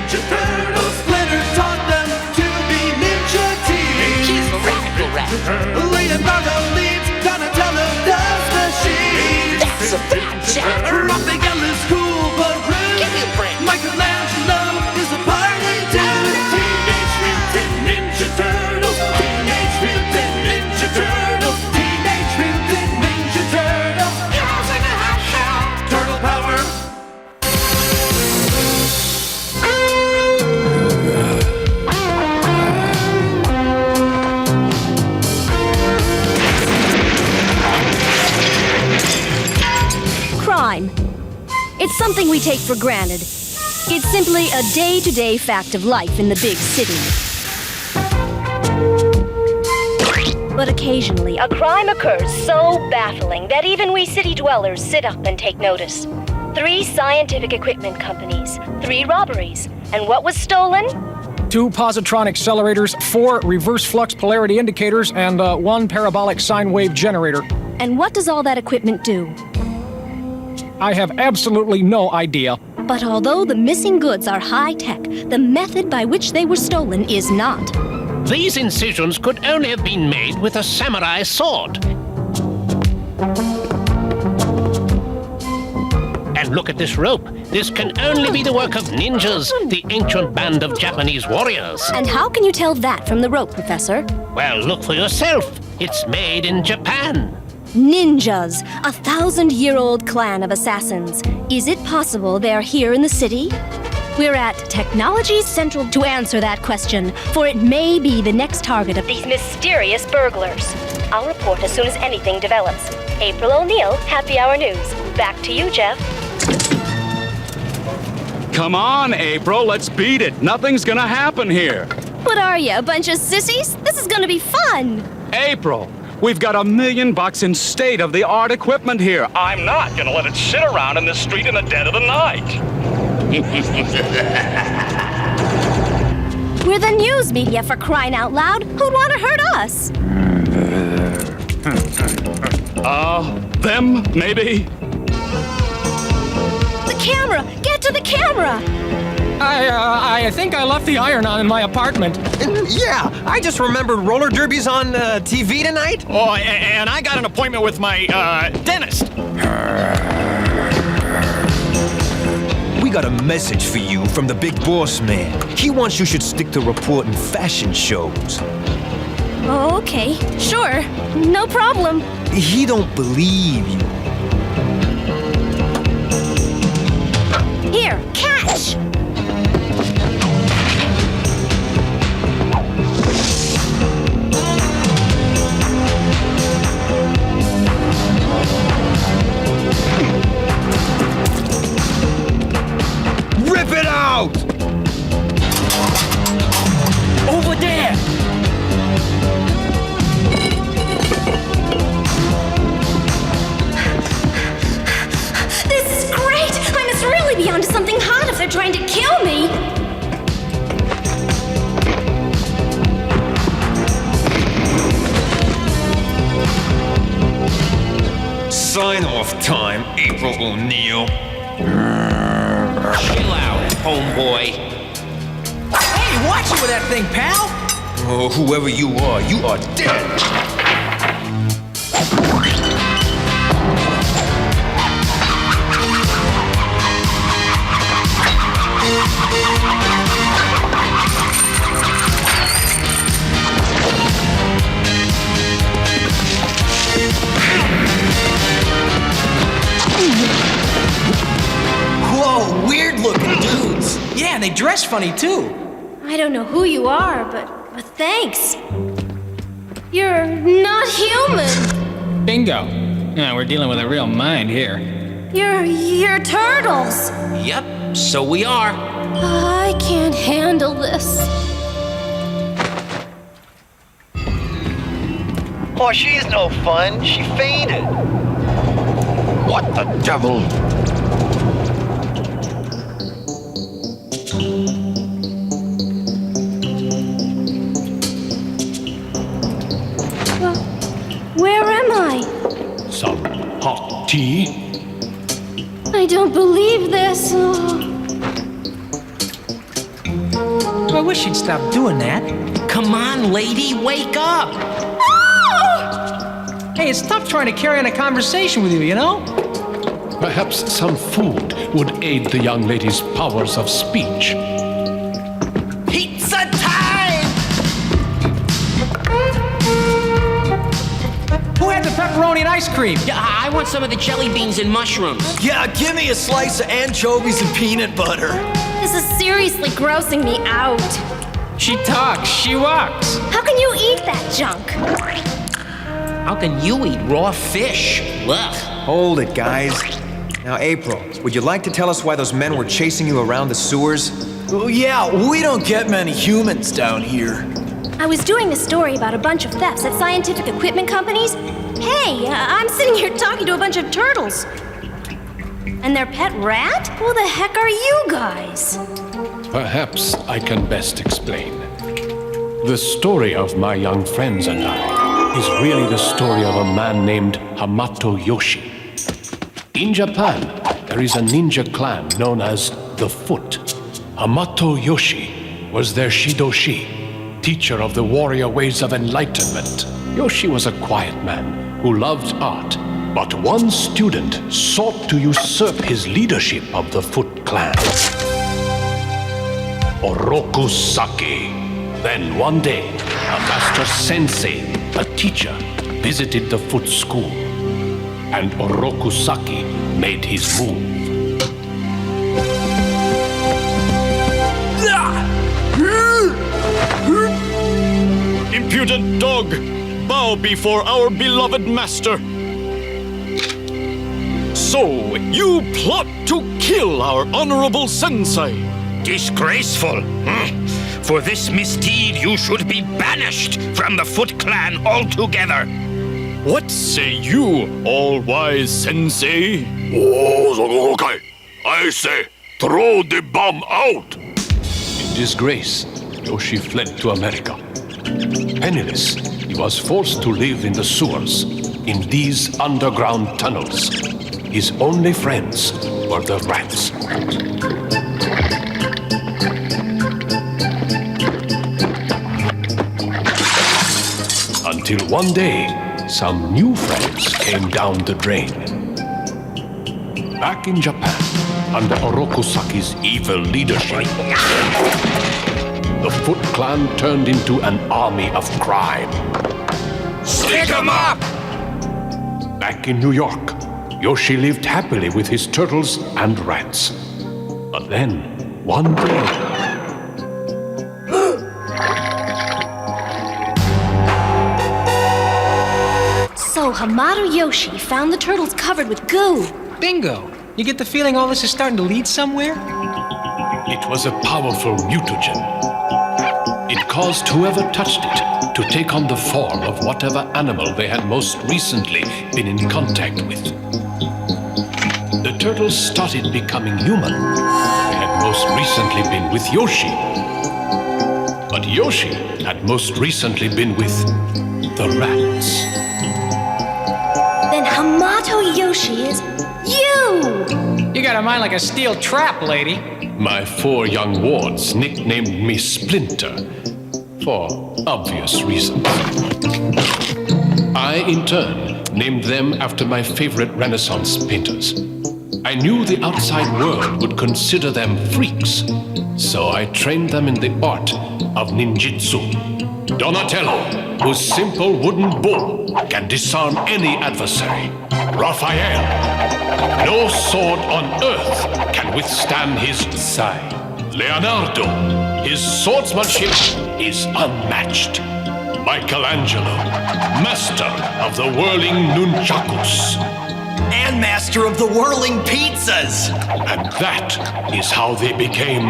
Ninja Turtles. Splintered taught them to be ninja teens. He's the radical rat. Leonardo leads Donatello does machines. That's a bad job. Raphael is cool but rude. Give me a break. Michelangelo is a party dude. Teenage Mutant Ninja Turtles. Teenage Mutant Ninja Turtles. Teenage Mutant Ninja Turtles. Heroes in a hot shell. Turtle power. Crime. It's something we take for granted. It's simply a day-to-day fact of life in the big city. But occasionally, a crime occurs so baffling that even we city dwellers sit up and take notice. 3 scientific equipment companies, 3 robberies, and what was stolen? 2 positron accelerators, 4 reverse flux polarity indicators, and 1 parabolic sine wave generator. And what does all that equipment do? I have absolutely no idea. But although the missing goods are high-tech, the method by which they were stolen is not. These incisions could only have been made with a samurai sword. And look at this rope. This can only be the work of ninjas, the ancient band of Japanese warriors. And how can you tell that from the rope, Professor? Well, look for yourself. It's made in Japan. Ninjas, a 1,000-year-old clan of assassins. Is it possible they're here in the city? We're at Technology Central to answer that question, for it may be the next target of these mysterious burglars. I'll report as soon as anything develops. April O'Neil, Happy Hour News. Back to you, Jeff. Come on, April, let's beat it. Nothing's gonna happen here. What are you, a bunch of sissies? This is gonna be fun. April, we've got $1 million in state-of-the-art equipment here. I'm not gonna let it sit around in the street in the dead of the night. We're the news media, for crying out loud. Who'd want to hurt us? Them, maybe? The camera! Get to the camera! I think I left the iron on in my apartment. Yeah, I just remembered roller derby's on TV tonight. Oh, and I got an appointment with my dentist. We got a message for you from the big boss man. He wants you should stick to reporting fashion shows. Oh, okay, sure. No problem. He don't believe you. Here, catch! Rip it out! Over there! This is great! I must really be onto something hot if they're trying to kill me! Sign-off time, April O'Neil. Chill out, homeboy. Hey, watch it with that thing, pal! Oh, whoever you are dead. Whoa, weird-looking dudes. Yeah, and they dress funny, too. I don't know who you are, but thanks. You're not human. Bingo. Yeah, we're dealing with a real mind here. You're turtles. Yep, so we are. I can't handle this. Oh, she's no fun. She fainted. What the devil? Where am I? Some hot tea? I don't believe this. I wish she'd stop doing that. Come on, lady, wake up! Hey, it's tough trying to carry on a conversation with you, you know? Perhaps some food would aid the young lady's powers of speech. Pizza time! Who had the pepperoni and ice cream? Yeah, I want some of the jelly beans and mushrooms. Yeah, give me a slice of anchovies and peanut butter. This is seriously grossing me out. She talks, she walks. How can you eat that junk? How can you eat raw fish? Ugh. Hold it, guys. Now, April, would you like to tell us why those men were chasing you around the sewers? Oh, yeah, we don't get many humans down here. I was doing a story about a bunch of thefts at scientific equipment companies. Hey, I'm sitting here talking to a bunch of turtles. And their pet rat? Who the heck are you guys? Perhaps I can best explain. The story of my young friends and I is really the story of a man named Hamato Yoshi. In Japan, there is a ninja clan known as the Foot. Hamato Yoshi was their Shidoshi, teacher of the warrior ways of enlightenment. Yoshi was a quiet man who loved art, but one student sought to usurp his leadership of the Foot clan. Oroku Saki. Then one day, a master sensei, a teacher, visited the Foot school, and Oroku Saki made his move. Impudent dog! Bow before our beloved master! So, you plot to kill our honorable sensei! Disgraceful! For this misdeed, you should be banished from the Foot clan altogether! What say you, all-wise sensei? Oh, okay. I say, throw the bomb out! In disgrace, Yoshi fled to America. Penniless, he was forced to live in the sewers, in these underground tunnels. His only friends were the rats. Until one day, some new friends came down the drain. Back in Japan, under Oroku Saki's evil leadership, the Foot clan turned into an army of crime. Stick 'em up! Back in New York, Yoshi lived happily with his turtles and rats. But then, one day, So Hamato Yoshi found the turtles covered with goo. Bingo. You get the feeling all this is starting to lead somewhere? it was a powerful mutagen. It caused whoever touched it to take on the form of whatever animal they had most recently been in contact with. The turtles started becoming human. They had most recently been with Yoshi. But Yoshi had most recently been with the rats. Then Hamato Yoshi is you! You got a mind like a steel trap, lady. My 4 young wards nicknamed me Splinter, for obvious reasons. I, in turn, named them after my favorite Renaissance painters. I knew the outside world would consider them freaks, so I trained them in the art of ninjutsu. Donatello, whose simple wooden bull can disarm any adversary. Raphael, no sword on earth can withstand his side. Leonardo, his swordsmanship is unmatched. Michelangelo, master of the whirling nunchakus. And master of the whirling pizzas! And that is how they became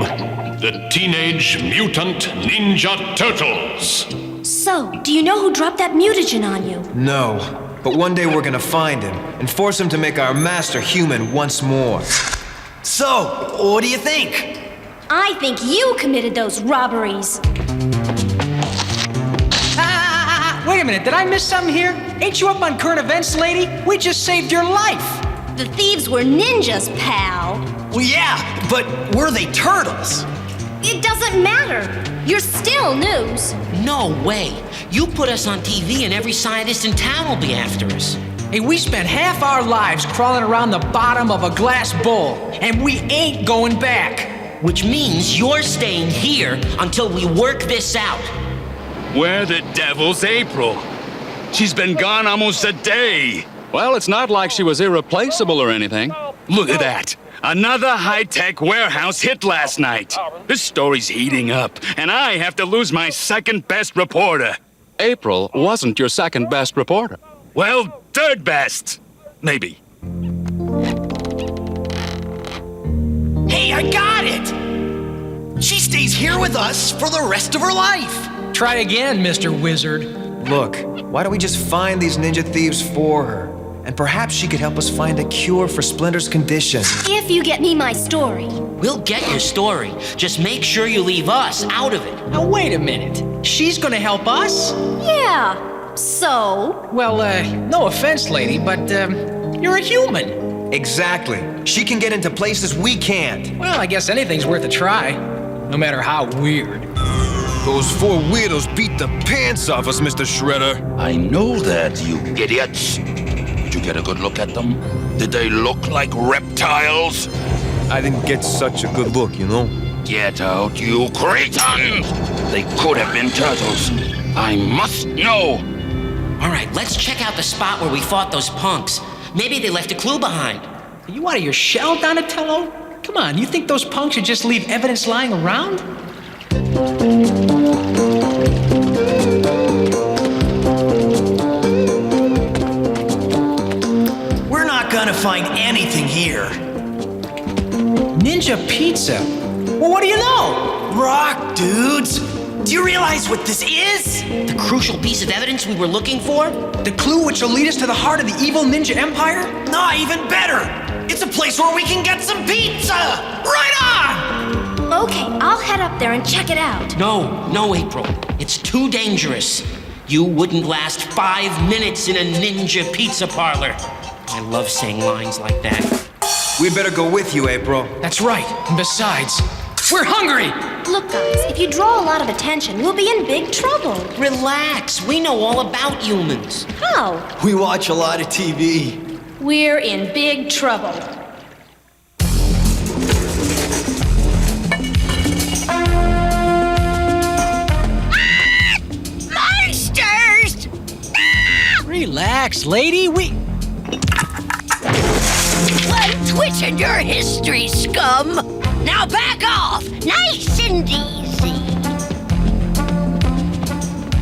the Teenage Mutant Ninja Turtles. So, do you know who dropped that mutagen on you? No, but one day we're gonna find him and force him to make our master human once more. So, what do you think? I think you committed those robberies. Wait a minute, did I miss something here? Ain't you up on current events, lady? We just saved your life. The thieves were ninjas, pal. Well, yeah, but were they turtles? It doesn't doesn't matter. You're still news. No way. You put us on TV and every scientist in town will be after us. Hey, we spent half our lives crawling around the bottom of a glass bowl, and we ain't going back. Which means you're staying here until we work this out. Where the devil's April? She's been gone almost a day. Well, it's not like she was irreplaceable or anything. Look at that. Another high-tech warehouse hit last night. This story's heating up, and I have to lose my second-best reporter. April wasn't your second-best reporter. Well, third best. Maybe. Hey, I got it! She stays here with us for the rest of her life. Try again, Mr. Wizard. Look, why don't we just find these ninja thieves for her? And perhaps she could help us find a cure for Splinter's condition. If you get me my story. We'll get your story. Just make sure you leave us out of it. Now, wait a minute. She's gonna help us? Yeah. So? Well, no offense, lady, but, you're a human. Exactly. She can get into places we can't. Well, I guess anything's worth a try, no matter how weird. Those four weirdos beat the pants off us, Mr. Shredder. I know that, you idiots. Did you get a good look at them? Did they look like reptiles? I didn't get such a good look, you know? Get out, you cretins! They could have been turtles. I must know. All right, let's check out the spot where we fought those punks. Maybe they left a clue behind. Are you out of your shell, Donatello? Come on, you think those punks should just leave evidence lying around? We're not gonna find anything here. Ninja pizza? Well, what do you know? Rock, dudes! Do you realize what this is? The crucial piece of evidence we were looking for? The clue which will lead us to the heart of the evil ninja empire? No, even better! It's a place where we can get some pizza! Right on! Okay, I'll head up there and check it out. No, April. It's too dangerous. You wouldn't last 5 minutes in a ninja pizza parlor. I love saying lines like that. We better go with you, April. That's right. And besides, we're hungry! Look, guys, if you draw a lot of attention, we'll be in big trouble. Relax. We know all about humans. How? We watch a lot of TV. We're in big trouble. Monsters! Relax, lady. One twitch in your history, scum! Now back off! Nice and easy!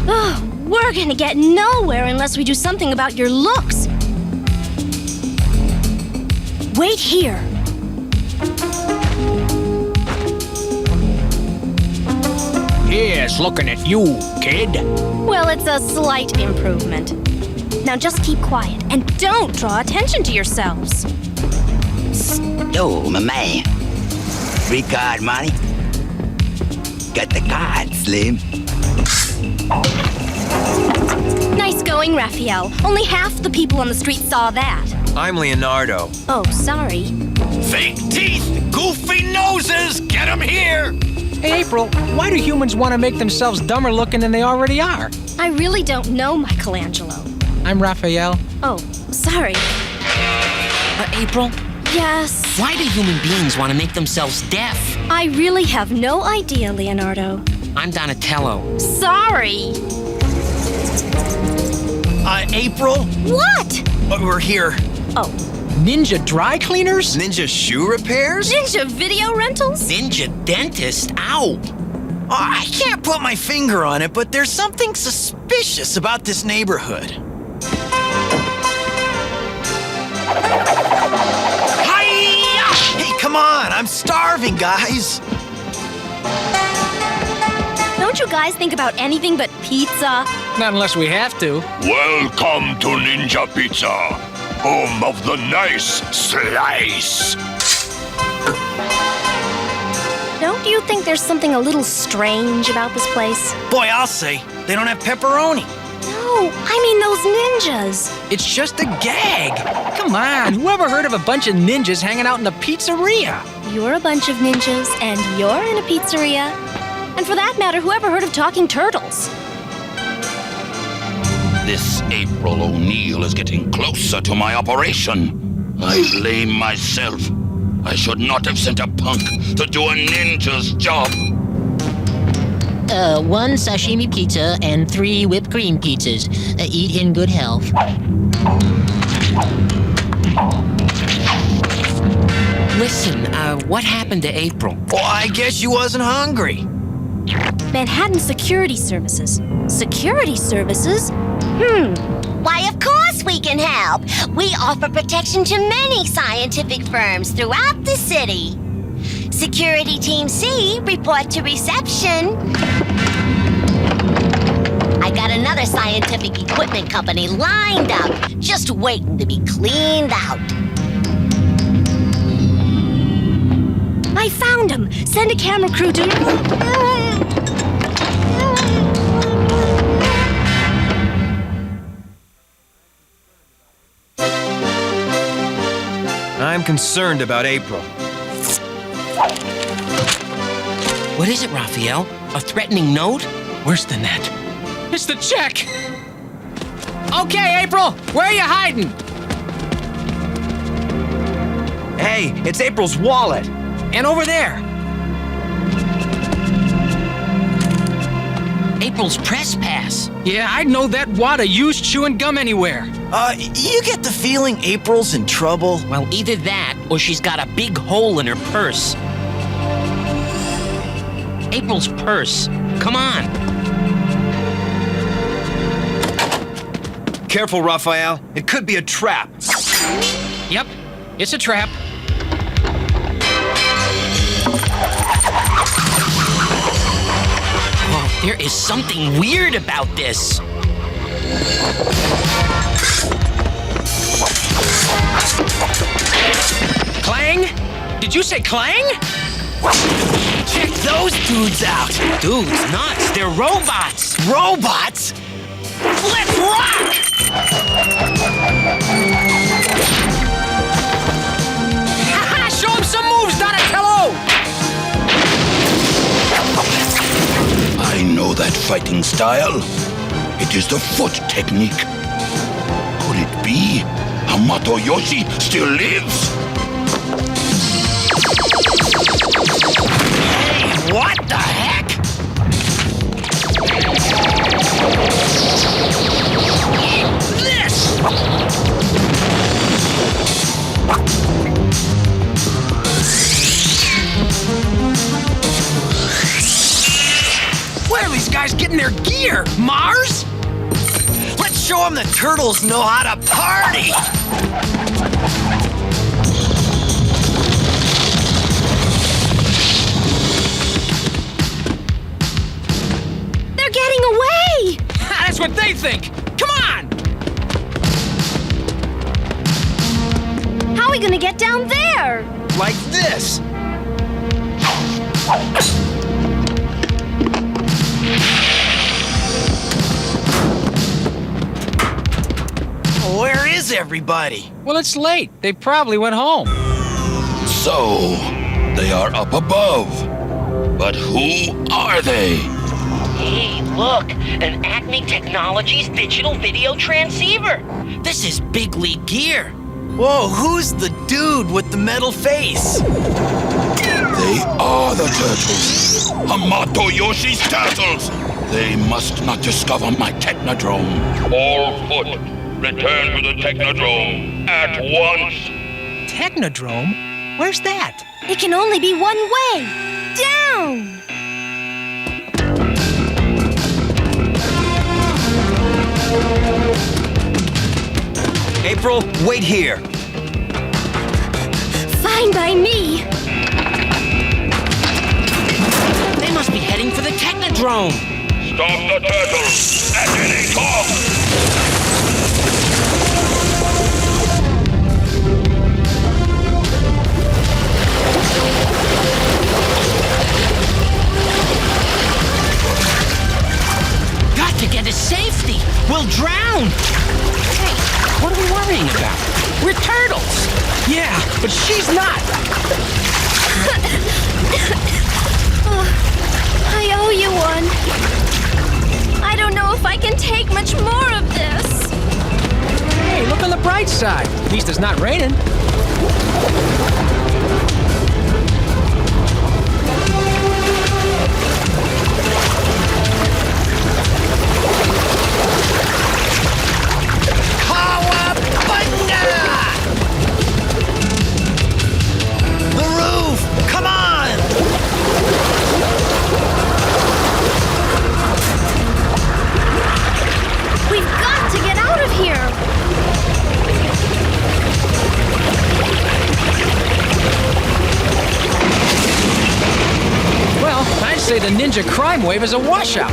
Oh, we're gonna get nowhere unless we do something about your looks. Wait here. Yes, looking at you, kid. Well, it's a slight improvement. Now just keep quiet and don't draw attention to yourselves. Yo, my man. Free card money? Got the card, Slim. Nice going, Raphael. Only half the people on the street saw that. I'm Leonardo. Oh, sorry. Fake teeth, goofy noses, get them here! Hey, April, why do humans want to make themselves dumber looking than they already are? I really don't know, Michelangelo. I'm Raphael. Oh, sorry. April? Yes? Why do human beings want to make themselves deaf? I really have no idea, Leonardo. I'm Donatello. Sorry. April? What? We're here. Oh. Ninja dry cleaners? Ninja shoe repairs? Ninja video rentals? Ninja dentist? Ow! I can't put my finger on it, but there's something suspicious about this neighborhood. Hi-ya! Hey, come on! I'm starving, guys! Don't you guys think about anything but pizza? Not unless we have to. Welcome to Ninja Pizza, home of the nice slice. Don't you think there's something a little strange about this place? Boy, I'll say, they don't have pepperoni. No, I mean those ninjas. It's just a gag. Come on, whoever heard of a bunch of ninjas hanging out in a pizzeria? You're a bunch of ninjas, and you're in a pizzeria. And for that matter, whoever heard of talking turtles? This April O'Neil is getting closer to my operation. I blame myself. I should not have sent a punk to do a ninja's job. 1 sashimi pizza and 3 whipped cream pizzas. Eat in good health. Listen, what happened to April? Well, I guess she wasn't hungry. Manhattan Security Services. Security Services? Why, of course we can help. We offer protection to many scientific firms throughout the city. Security Team C, report to reception. I got another scientific equipment company lined up, just waiting to be cleaned out. I found him. Send a camera crew to... I'm concerned about April. What is it, Raphael? A threatening note? Worse than that. It's the check! Okay, April, where are you hiding? Hey, it's April's wallet. And over there. April's press pass. Yeah, I'd know that wad of used chewing gum anywhere. You get the feeling April's in trouble? Well, either that, or she's got a big hole in her purse. April's purse. Come on. Careful, Raphael. It could be a trap. Yep, it's a trap. Oh, there is something weird about this. Clang? Did you say clang? Check those dudes out! Dudes, nuts. They're robots. Robots? Let's rock! Show him some moves, Donatello! I know that fighting style. It is the foot technique. Could it be Hamato Yoshi still lives? Hey, what the heck? This! Where are these guys getting their gear? Mars? Let's show them the turtles know how to party! They're getting away! That's what they think! Come on! How are we gonna get down there? Like this. Where is everybody? Well, it's late. They probably went home. So, they are up above. But who are they? Hey, look, an Acme Technologies digital video transceiver. This is big league gear. Whoa, who's the dude with the metal face? They are the turtles. Hamato Yoshi's turtles. They must not discover my Technodrome. All foot, return to the Technodrome at once. Technodrome? Where's that? It can only be one way. Down! April, wait here. Fine by me. They must be heading for the Technodrome. Stop the turtles at any cost. Got to get to safety. We'll drown. Hey, what are we worrying about? We're turtles. Yeah, but she's not. I owe outside. At least it's not raining. The roof! Come on! We've got to get out of here! Well, I'd say the ninja crime wave is a washout.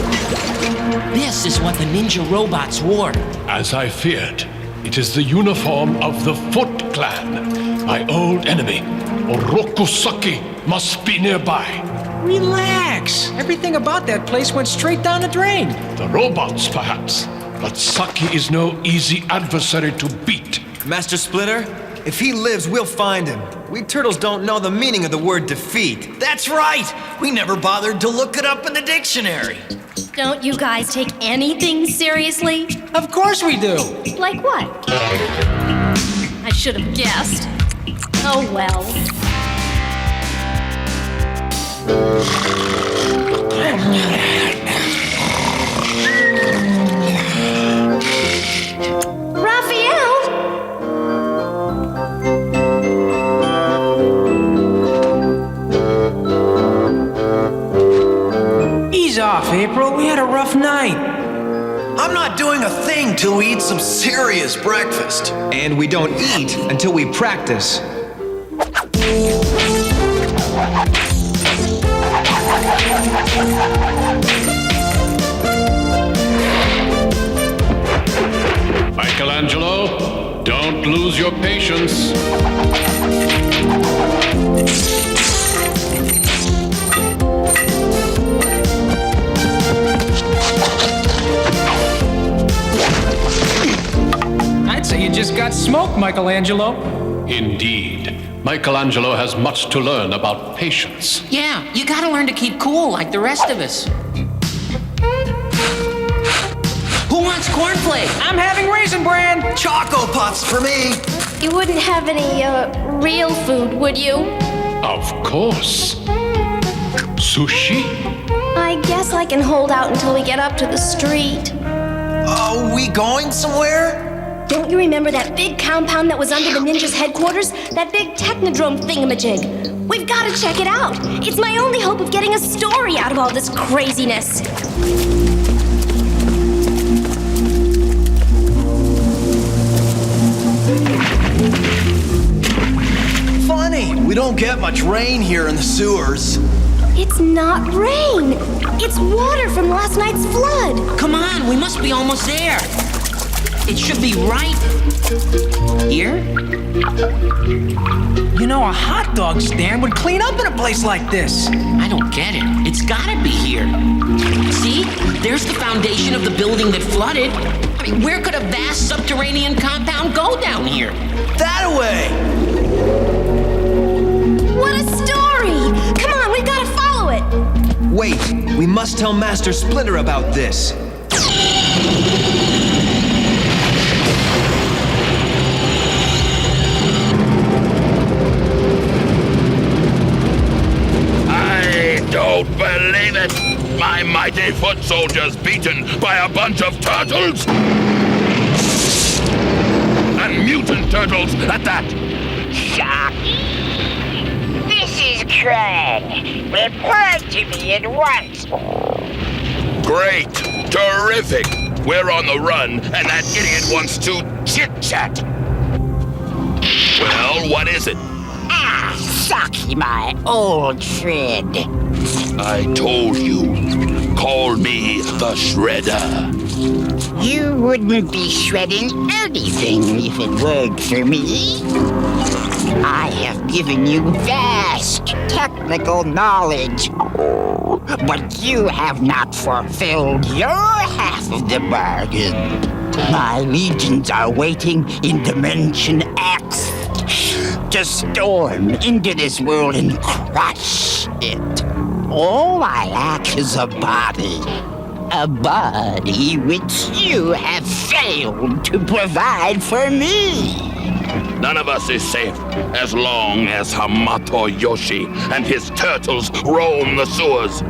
This is what the ninja robots wore. As I feared, it is the uniform of the Foot Clan. My old enemy, Orokusaki, must be nearby. Relax. Everything about that place went straight down the drain. The robots, perhaps. But Saki is no easy adversary to beat. Master Splinter, if he lives, we'll find him. We turtles don't know the meaning of the word defeat. That's right! We never bothered to look it up in the dictionary. Don't you guys take anything seriously? Of course we do. Like what? I should have guessed. Oh well. Raphael! Ease off, April. We had a rough night. I'm not doing a thing till we eat some serious breakfast. And we don't eat until we practice. Michelangelo, don't lose your patience. I'd say you just got smoked, Michelangelo. Indeed. Michelangelo has much to learn about patience. Yeah, you gotta learn to keep cool like the rest of us. Who wants cornflakes? I'm having Raisin Bran. Choco Puffs for me. You wouldn't have any, real food, would you? Of course. Sushi? I guess I can hold out until we get up to the street. Are we going somewhere? Don't you remember that big compound that was under the ninjas' headquarters? That big technodrome thingamajig? We've got to check it out. It's my only hope of getting a story out of all this craziness. Funny, we don't get much rain here in the sewers. It's not rain. It's water from last night's flood. Come on, we must be almost there. It should be right here. You know, a hot dog stand would clean up in a place like this. I don't get it. It's gotta be here. See? There's the foundation of the building that flooded. I mean, where could a vast subterranean compound go down here? That way! What a story! Come on, we've got to follow it. Wait, we must tell Master Splinter about this. Don't believe it! My mighty foot soldiers beaten by a bunch of turtles? And mutant turtles at that! Shocky! This is Krang. Report to me at once. Great! Terrific! We're on the run, and that idiot wants to chit-chat. Well, what is it? Ah, Saki, my old friend. I told you. Call me the Shredder. You wouldn't be shredding anything if it weren't for me. I have given you vast technical knowledge, but you have not fulfilled your half of the bargain. My legions are waiting in Dimension X to storm into this world and crush it. All I lack is a body which you have failed to provide for me. None of us is safe as long as Hamato Yoshi and his turtles roam the sewers.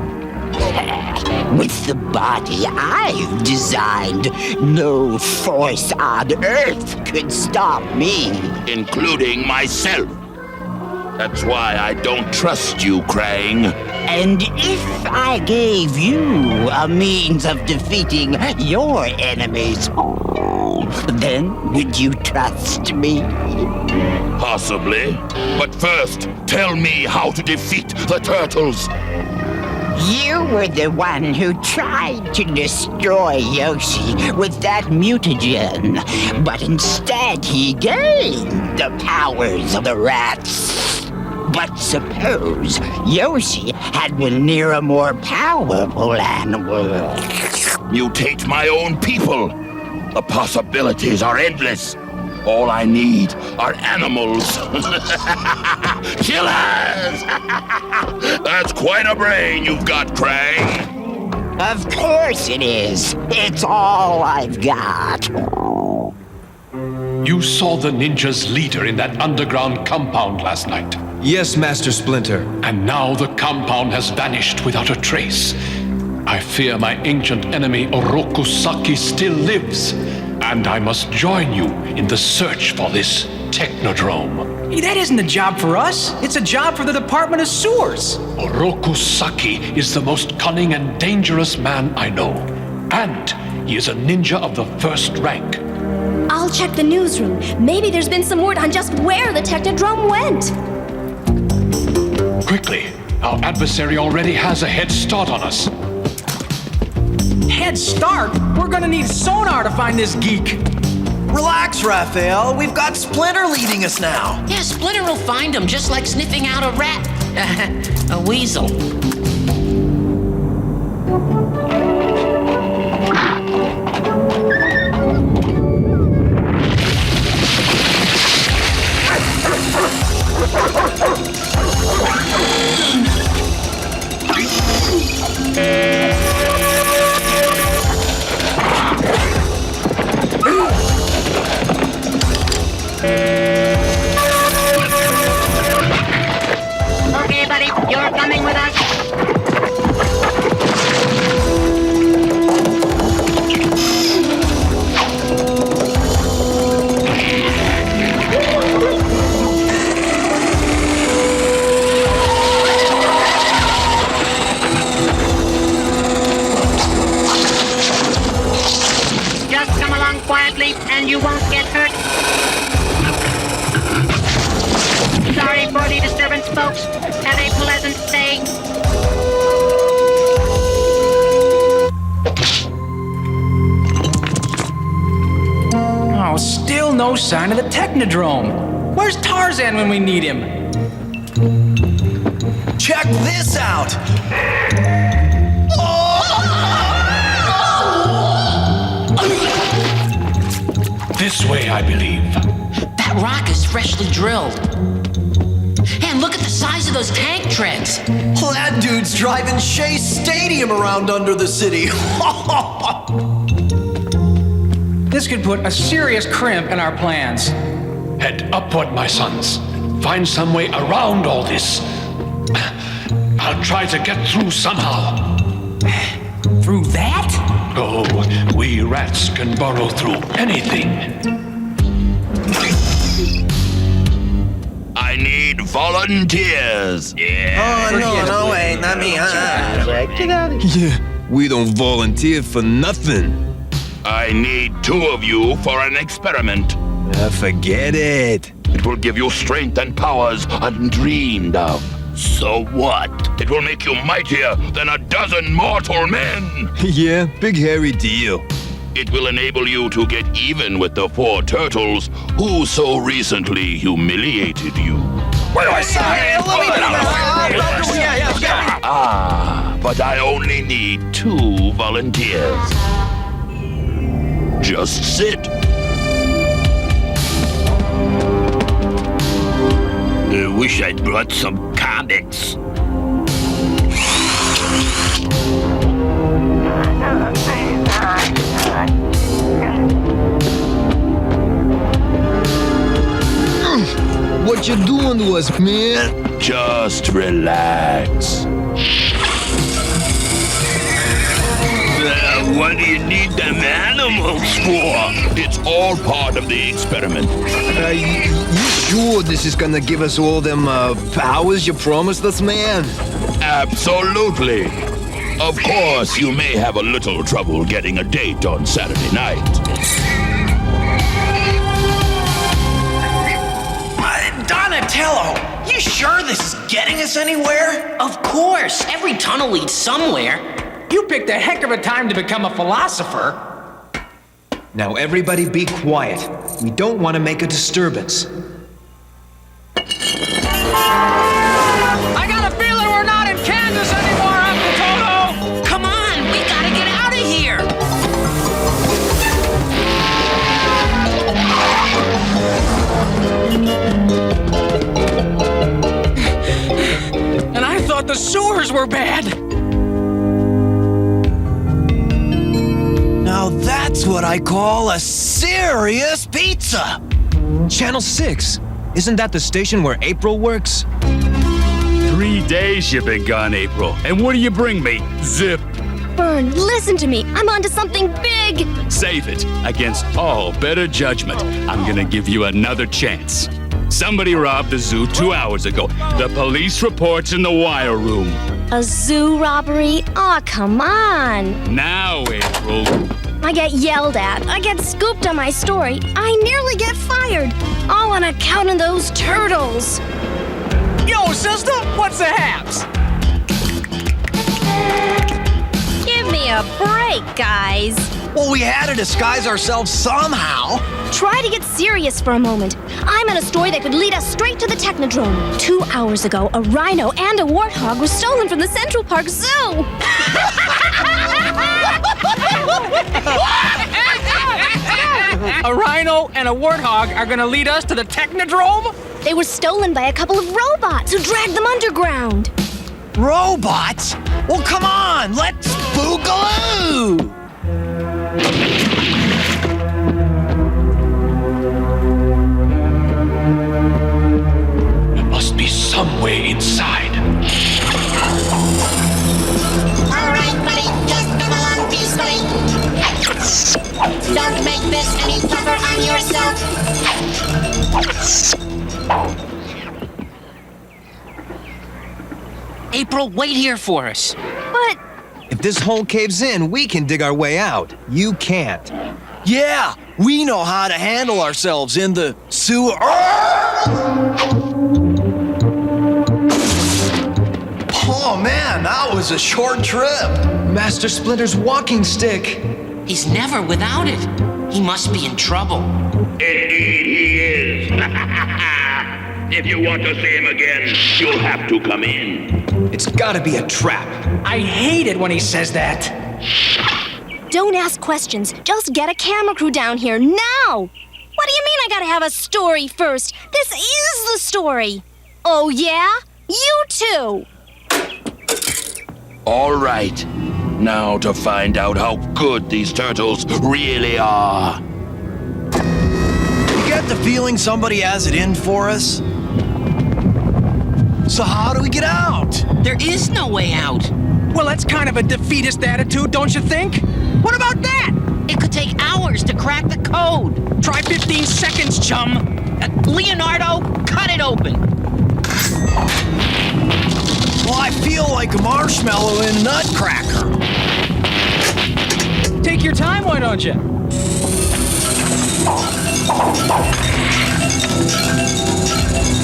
With the body I've designed, no force on Earth could stop me. Including myself. That's why I don't trust you, Krang. And if I gave you a means of defeating your enemies, then would you trust me? Possibly. But first, tell me how to defeat the turtles. You were the one who tried to destroy Yoshi with that mutagen, but instead he gained the powers of the rats. But suppose Yoshi had been near a more powerful animal. Mutate my own people. The possibilities are endless. All I need are animals. Killers! That's quite a brain you've got, Krang. Of course it is. It's all I've got. You saw the ninja's leader in that underground compound last night. Yes, Master Splinter. And now the compound has vanished without a trace. I fear my ancient enemy Orokusaki still lives, and I must join you in the search for this Technodrome. Hey, that isn't a job for us. It's a job for the Department of Sewers. Orokusaki is the most cunning and dangerous man I know. And he is a ninja of the first rank. I'll check the newsroom. Maybe there's been some word on just where the Technodrome went. Quickly, our adversary already has a head start on us. Head start? We're gonna need sonar to find this geek. Relax, Raphael. We've got Splinter leading us now. Yeah, Splinter will find him, just like sniffing out a rat. A weasel. Okay, buddy, you're coming with us. Just come along quietly, and you won't get hurt. Sorry for the disturbance, folks. Have a pleasant day. Oh, still no sign of the Technodrome. Where's Tarzan when we need him? Check this out. This way, I believe. That rock is freshly drilled. Hey, look at the size of those tank treads. Well, that dude's driving Shea Stadium around under the city. This could put a serious crimp in our plans. Head upward, my sons. Find some way around all this. I'll try to get through somehow. Through that? Oh, we rats can burrow through anything. I need volunteers. Yeah. Oh, no way, not me. Get out of here. Yeah, we don't volunteer for nothing. I need 2 of you for an experiment. Forget it. It will give you strength and powers undreamed of. So what? It will make you mightier than a dozen mortal men. Yeah, big hairy deal. It will enable you to get even with the 4 turtles who so recently humiliated you. But I only need 2 volunteers. Just sit. I wish I'd brought some comics. What you doing to us, man? Just relax. What do you need them animals for? It's all part of the experiment. You sure this is gonna give us all them powers you promised us, man? Absolutely. Of course, you may have a little trouble getting a date on Saturday night. Donatello, you sure this is getting us anywhere? Of course. Every tunnel leads somewhere. You picked a heck of a time to become a philosopher. Now everybody be quiet. We don't want to make a disturbance. I got a feeling we're not in Kansas anymore, Uncle Toto! Come on, we gotta get out of here! And I thought the sewers were bad! Now that's what I call a serious pizza! Channel 6. Isn't that the station where April works? 3 days you've been gone, April. And what do you bring me? Zip. Vern, listen to me. I'm onto something big. Save it. Against all better judgment, I'm gonna give you another chance. Somebody robbed the zoo 2 hours ago. The police report's in the wire room. A zoo robbery? Aw, come on. Now, April. I get yelled at. I get scooped on my story. I nearly get fired. All on account of those turtles. Yo, sister, what's the haps? Give me a break, guys. Well, we had to disguise ourselves somehow. Try to get serious for a moment. I'm on a story that could lead us straight to the Technodrome. 2 hours ago, a rhino and a warthog were stolen from the Central Park Zoo. A rhino and a warthog are gonna lead us to the Technodrome? They were stolen by a couple of robots who dragged them underground. Robots? Well, come on, let's boogaloo! There must be some way inside. All right, buddy, just come along peacefully. Don't make this any tougher on yourself. April, wait here for us. But If this hole caves in, we can dig our way out. You can't. Yeah, we know how to handle ourselves in the sewer. Oh man, that was a short trip. Master Splinter's walking stick. He's never without it. He must be in trouble. Indeed he is. If you want to see him again, you'll have to come in. It's gotta be a trap. I hate it when he says that. don't ask questions. Just get a camera crew down here now. What do you mean I gotta have a story first? This is the story. Oh, yeah? You too. All right. Now to find out how good these turtles really are. You get the feeling somebody has it in for us? So how do we get out? There is no way out. Well, that's kind of a defeatist attitude, don't you think? What about that? It could take hours to crack the code. Try 15 seconds, chum. Leonardo, cut it open. Well, I feel like a marshmallow in a nutcracker. Take your time, why don't you?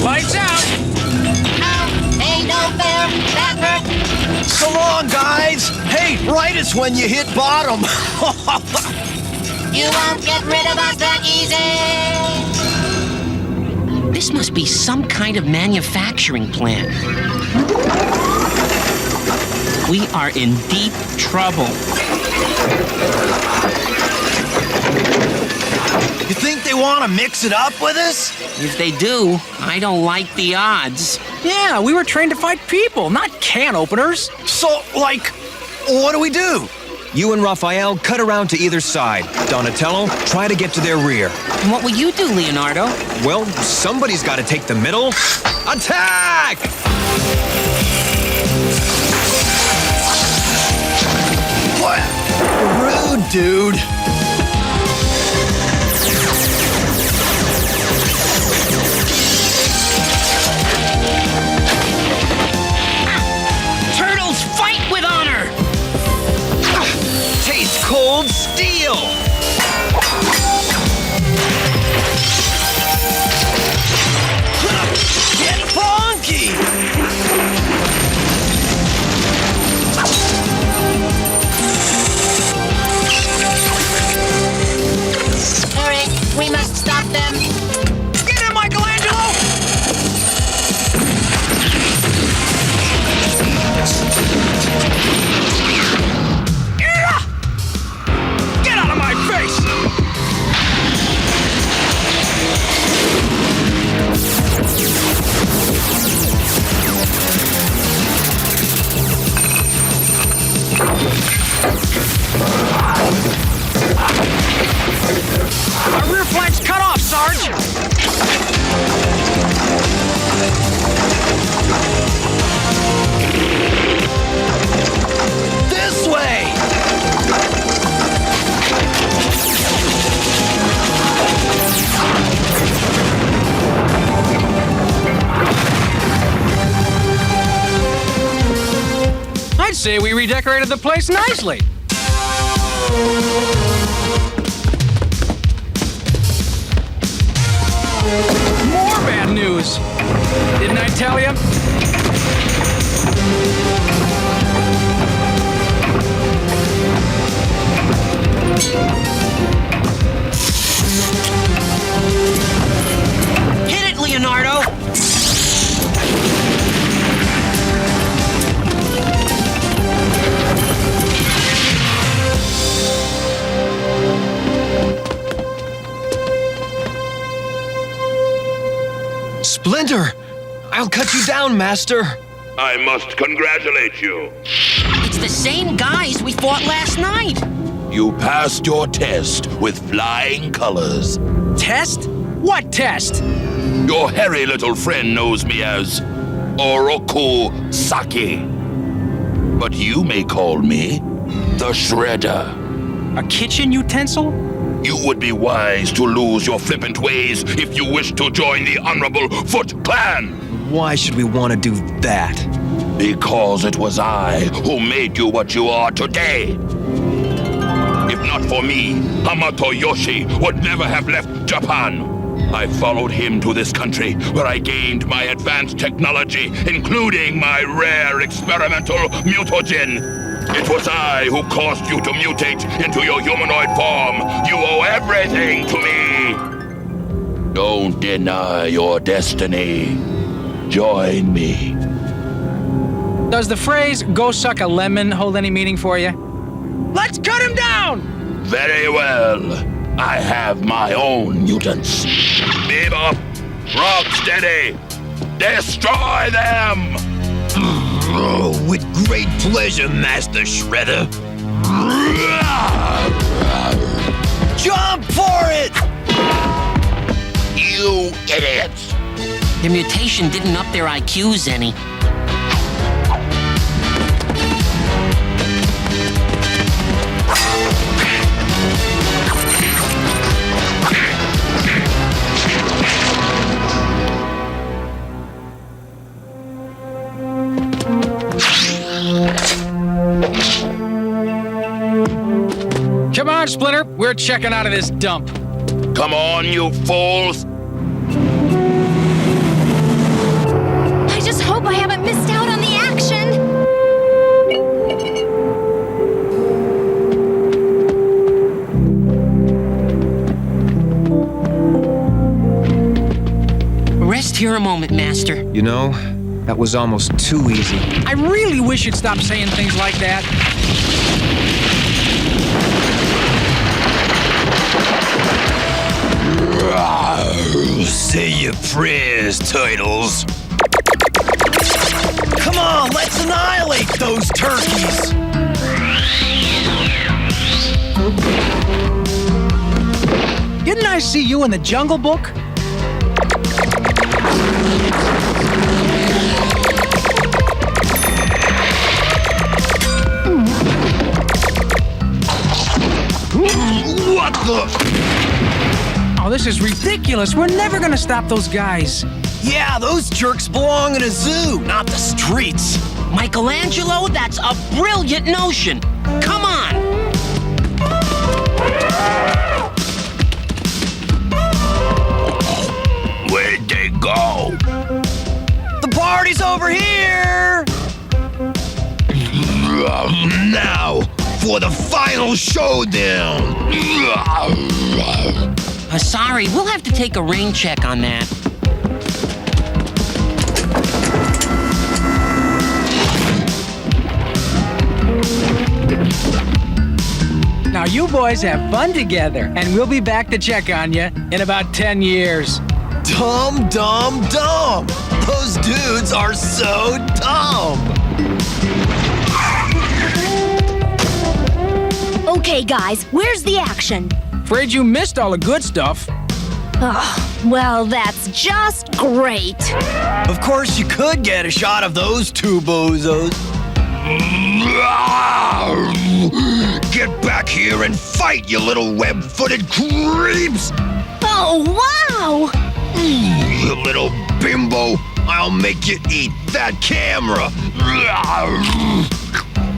Lights out! Ain't no fair, that hurt. So long, guys. Hey, right is when you hit bottom. You won't get rid of us that easy. This must be some kind of manufacturing plant. We are in deep trouble. You think they want to mix it up with us? If they do, I don't like the odds. Yeah, we were trained to fight people, not can openers. So, like, what do we do? You and Raphael cut around to either side. Donatello, try to get to their rear. And what will you do, Leonardo? Well, somebody's got to take the middle. Attack! What? Rude, dude. Turtles, fight with honor! Taste cold steel! Get funky! Hurry, we must stop them. Get him, Michelangelo! Get out of my face! Our rear flank's cut off, Sarge! This way! I'd say we redecorated the place nicely. More bad news. Didn't I tell you? Hit it, Leonardo! Splinter! I'll cut you down, Master. I must congratulate you. It's the same guys we fought last night. You passed your test with flying colors. Test? What test? Your hairy little friend knows me as Oroku Saki. But you may call me the Shredder. A kitchen utensil? You would be wise to lose your flippant ways if you wish to join the Honorable Foot Clan. Why should we want to do that? Because it was I who made you what you are today. If not for me, Hamato Yoshi would never have left Japan. I followed him to this country where I gained my advanced technology, including my rare experimental mutagen. It was I who caused you to mutate into your humanoid form. You owe everything to me. Don't deny your destiny. Join me. Does the phrase, go suck a lemon, hold any meaning for you? Let's cut him down! Very well. I have my own mutants. Bebop, Rocksteady, destroy them! With great pleasure, Master Shredder. Jump for it! You idiots! Their mutation didn't up their IQs any. Come on, Splinter. We're checking out of this dump. Come on, you fools! I just hope I haven't missed out on the action. Rest here a moment, Master. You know, that was almost too easy. I really wish you'd stop saying things like that. Say your prayers, Turtles. Come on, let's annihilate those turkeys! I see you in the Jungle Book? What the? Oh, this is ridiculous. We're never gonna stop those guys. Yeah, those jerks belong in a zoo, not the streets. Michelangelo, that's a brilliant notion. Come on. Where'd they go? The party's over here! Now, for the final showdown! Sorry, we'll have to take a rain check on that. Now you boys have fun together, and we'll be back to check on you in about 10 years. Dumb. Those dudes are so dumb. Okay, guys, where's the action? Afraid you missed all the good stuff. Oh, well, that's just great. Of course, you could get a shot of those two bozos. Get back here and fight, you little web-footed creeps! Oh, wow! You little bimbo! I'll make you eat that camera!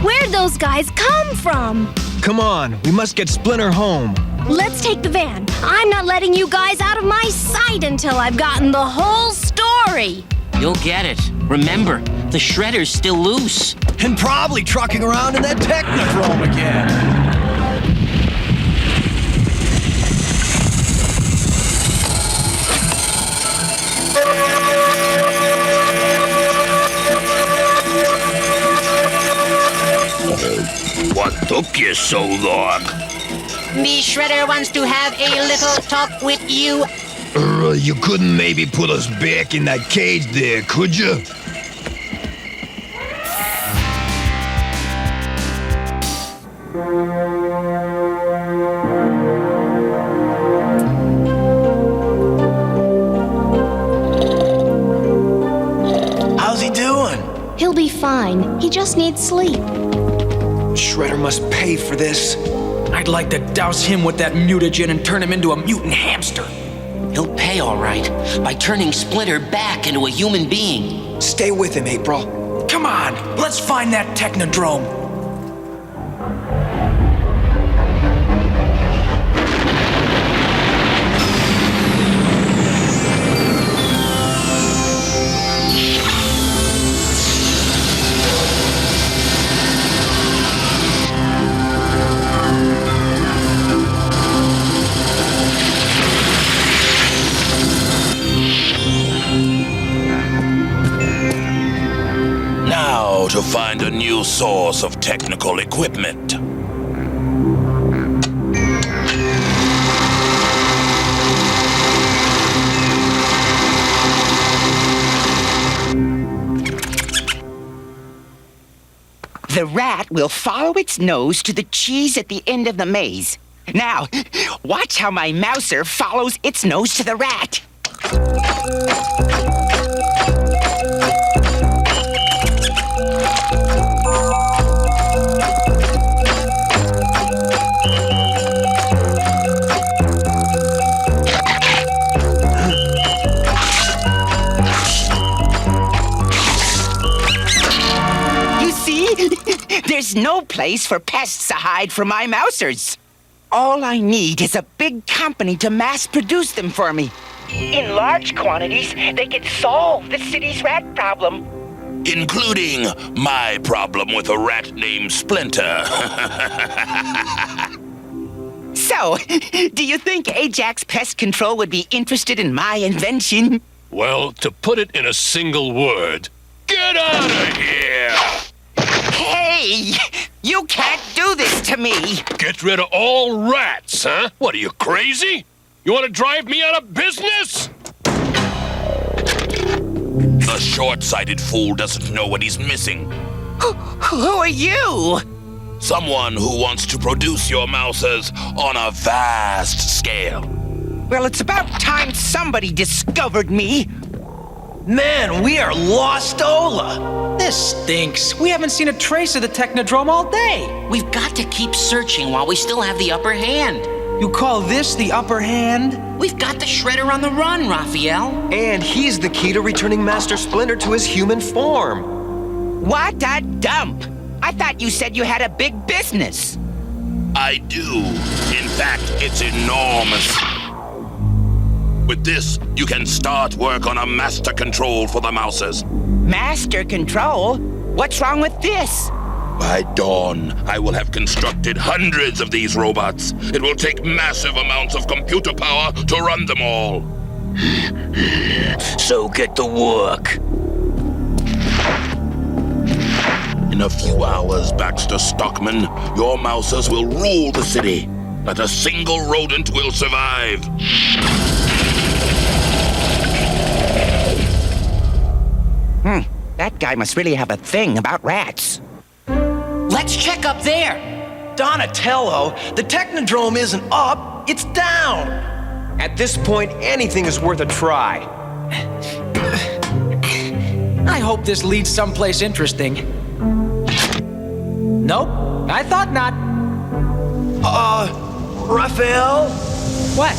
Where'd those guys come from? Come on, we must get Splinter home. Let's take the van. I'm not letting you guys out of my sight until I've gotten the whole story. You'll get it. Remember, the shredder's still loose. And probably trucking around in that Technodrome again. What took you so long? The Shredder wants to have a little talk with you. You couldn't maybe put us back in that cage there, could you? How's he doing? He'll be fine. He just needs sleep. Shredder must pay for this. I'd like to douse him with that mutagen and turn him into a mutant hamster. He'll pay all right by turning Splinter back into a human being. Stay with him, April. Come on, let's find that Technodrome. To find a new source of technical equipment. The rat will follow its nose to the cheese at the end of the maze. Now, watch how my mouser follows its nose to the rat. There's no place for pests to hide from my mousers. All I need is a big company to mass produce them for me. In large quantities, they could solve the city's rat problem. Including my problem with a rat named Splinter. So, do you think Ajax Pest Control would be interested in my invention? Well, to put it in a single word, get out of here! Hey! You can't do this to me! Get rid of all rats, huh? What, are you crazy? You want to drive me out of business? The short-sighted fool doesn't know what he's missing. Who are you? Someone who wants to produce your mousers on a vast scale. Well, it's about time somebody discovered me. Man, we are lost, Ola. This stinks. We haven't seen a trace of the Technodrome all day. We've got to keep searching while we still have the upper hand. You call this the upper hand? We've got the Shredder on the run, Raphael. And he's the key to returning Master Splinter to his human form. What a dump! I thought you said you had a big business. I do. In fact, it's enormous. With this, you can start work on a master control for the Mousers. Master control? What's wrong with this? By dawn, I will have constructed hundreds of these robots. It will take massive amounts of computer power to run them all. So get to work. In a few hours, Baxter Stockman, your Mousers will rule the city. Not a single rodent will survive. That guy must really have a thing about rats. Let's check up there. Donatello, the Technodrome isn't up, it's down. At this point, anything is worth a try. I hope this leads someplace interesting. Nope, I thought not. Raphael? What?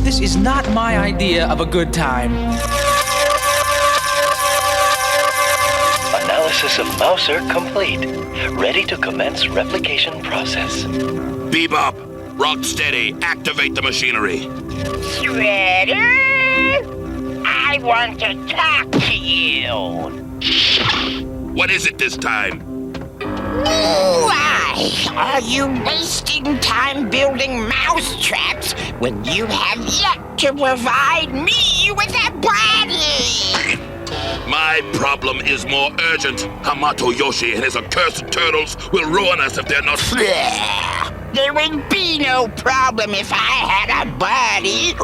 This is not my idea of a good time. Analysis of Mouser complete. Ready to commence replication process. Bebop, Rocksteady, activate the machinery. Shredder? I want to talk to you. What is it this time? Why are you wasting time building mousetraps when you have yet to provide me with a body? My problem is more urgent. Hamato Yoshi and his accursed turtles will ruin us if they're not... There would be no problem if I had a body.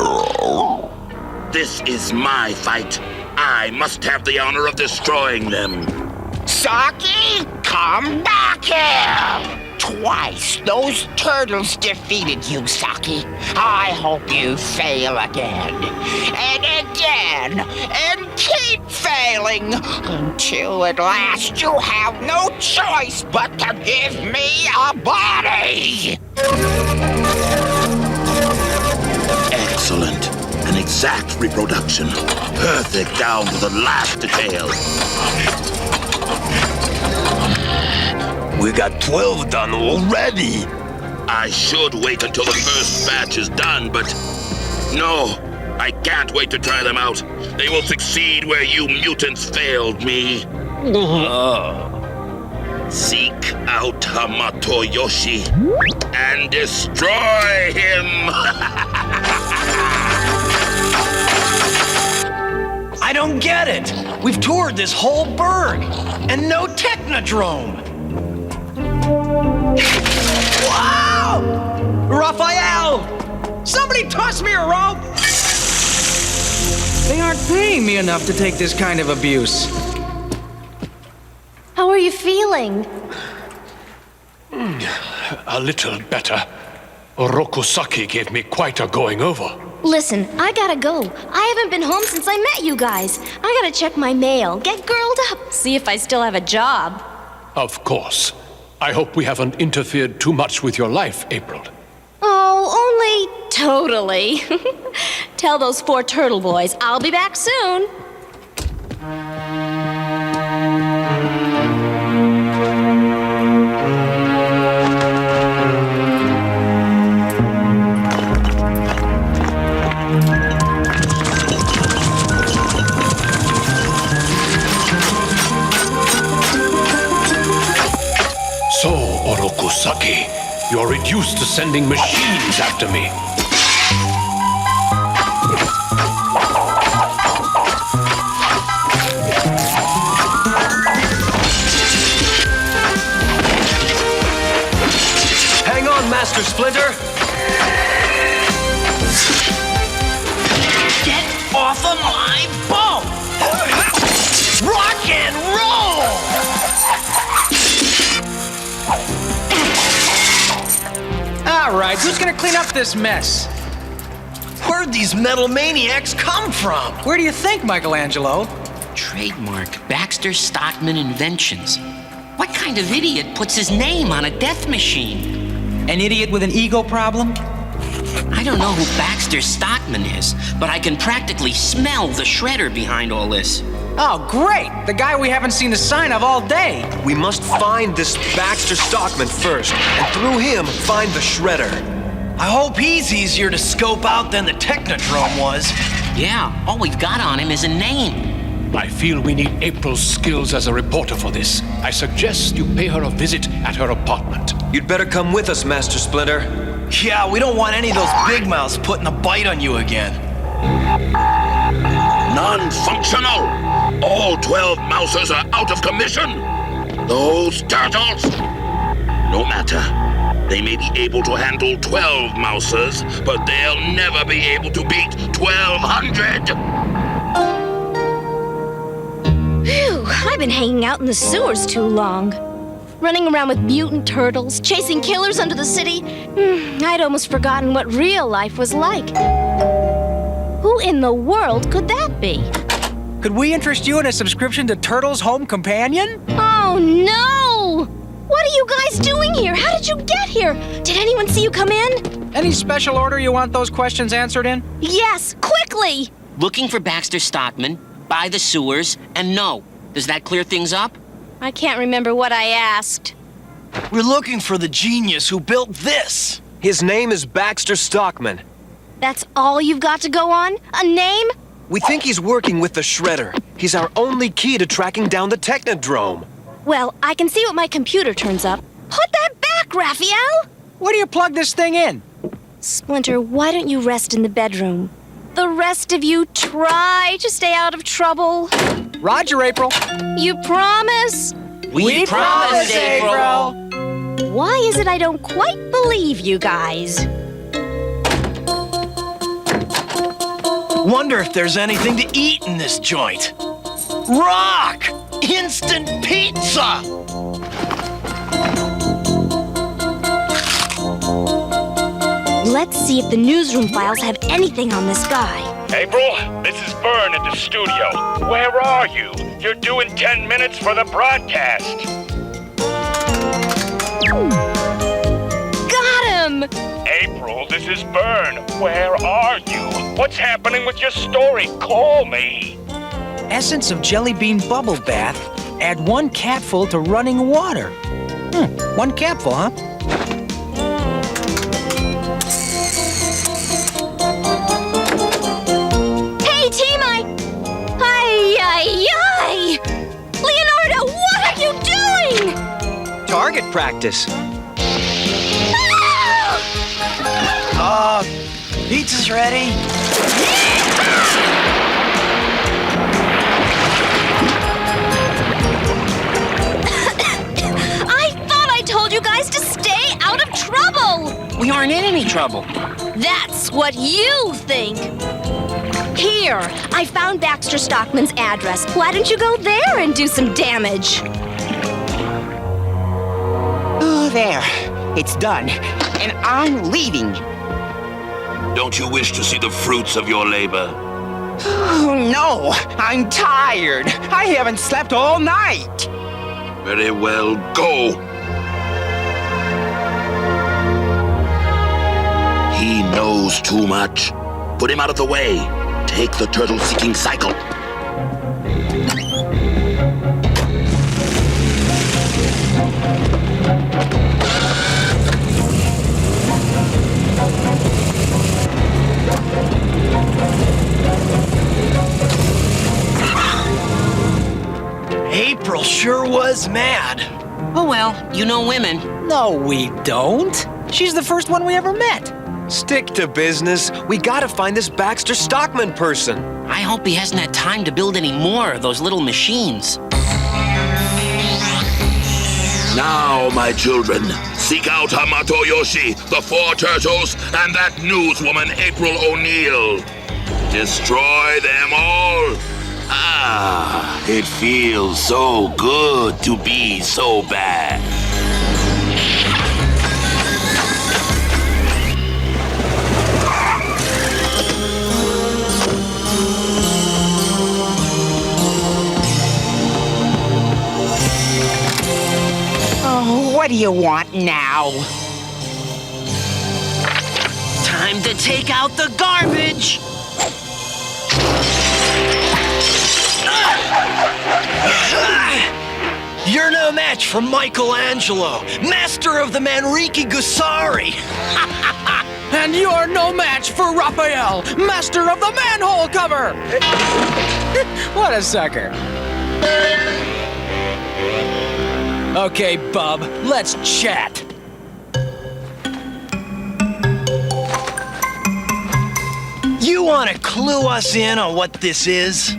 This is my fight. I must have the honor of destroying them. Saki, come back here! Twice those turtles defeated you, Saki. I hope you fail again. And again. And keep failing. Until at last you have no choice but to give me a body. Excellent. An exact reproduction. Perfect down to the last detail. We got 12 done already. I should wait until the first batch is done, but no, I can't wait to try them out. They will succeed where you mutants failed me. Seek out Hamato Yoshi and destroy him. I don't get it. We've toured this whole burg and no Technodrome. Wow! Raphael! Somebody toss me a rope! They aren't paying me enough to take this kind of abuse. How are you feeling? A little better. Orokusaki gave me quite a going over. Listen, I gotta go. I haven't been home since I met you guys. I gotta check my mail, get girled up, see if I still have a job. Of course. I hope we haven't interfered too much with your life, April. Oh, only totally. Tell those 4 turtle boys I'll be back soon. So, Orokusaki, you're reduced to sending machines after me. Hang on, Master Splinter! Get off of my boat! Rock and roll! All right, who's gonna clean up this mess? Where'd these metal maniacs come from? Where do you think, Michelangelo? Trademark Baxter Stockman Inventions. What kind of idiot puts his name on a death machine? An idiot with an ego problem? I don't know who Baxter Stockman is, but I can practically smell the shredder behind all this. Oh, great! The guy we haven't seen the sign of all day. We must find this Baxter Stockman first, and through him, find the shredder. I hope he's easier to scope out than the Technodrome was. Yeah, all we've got on him is a name. I feel we need April's skills as a reporter for this. I suggest you pay her a visit at her apartment. You'd better come with us, Master Splinter. Yeah, we don't want any of those big mouths putting a bite on you again. Non-functional! All 12 mousers are out of commission! Those turtles! No matter. They may be able to handle 12 mousers, but they'll never be able to beat 1,200! Phew, I've been hanging out in the sewers too long. Running around with mutant turtles, chasing killers under the city. I'd almost forgotten what real life was like. Who in the world could that be? Could we interest you in a subscription to Turtle's Home Companion? Oh, no! What are you guys doing here? How did you get here? Did anyone see you come in? Any special order you want those questions answered in? Yes, quickly! Looking for Baxter Stockman, by the sewers, and no. Does that clear things up? I can't remember what I asked. We're looking for the genius who built this. His name is Baxter Stockman. That's all you've got to go on? A name? We think he's working with the shredder. He's our only key to tracking down the Technodrome. Well, I can see what my computer turns up. Put that back, Raphael! Where do you plug this thing in? Splinter, why don't you rest in the bedroom? The rest of you try to stay out of trouble. Roger, April. You promise? We promise, April. Why is it I don't quite believe you guys? Wonder if there's anything to eat in this joint. Rock! Instant pizza! Let's see if the newsroom files have anything on this guy. April, this is Vern at the studio. Where are you? You're due in 10 minutes for the broadcast. Got him! April, this is Vern. Where are you? What's happening with your story? Call me. Essence of jelly bean bubble bath. Add 1 capful to running water. 1 capful, huh? Hey, team, Ay! Leonardo, what are you doing? Target practice. Pizza's ready. I thought I told you guys to stay out of trouble! We aren't in any trouble. That's what you think. Here, I found Baxter Stockman's address. Why don't you go there and do some damage? Oh, there. It's done. And I'm leaving. Don't you wish to see the fruits of your labor? Oh, no. I'm tired. I haven't slept all night. Very well, go! He knows too much. Put him out of the way. Take the turtle-seeking cycle. April sure was mad. Oh well, you know women. No, we don't. She's the first one we ever met. Stick to business. We gotta find this Baxter Stockman person. I hope he hasn't had time to build any more of those little machines. Now, my children, seek out Hamato Yoshi, the 4 turtles, and that newswoman April O'Neil. Destroy them all. Ah, it feels so good to be so bad. What do you want now? Time to take out the garbage! You're no match for Michelangelo, master of the Manriki Gusari. And you're no match for Raphael, master of the manhole cover! What a sucker. Okay, bub, let's chat. You want to clue us in on what this is?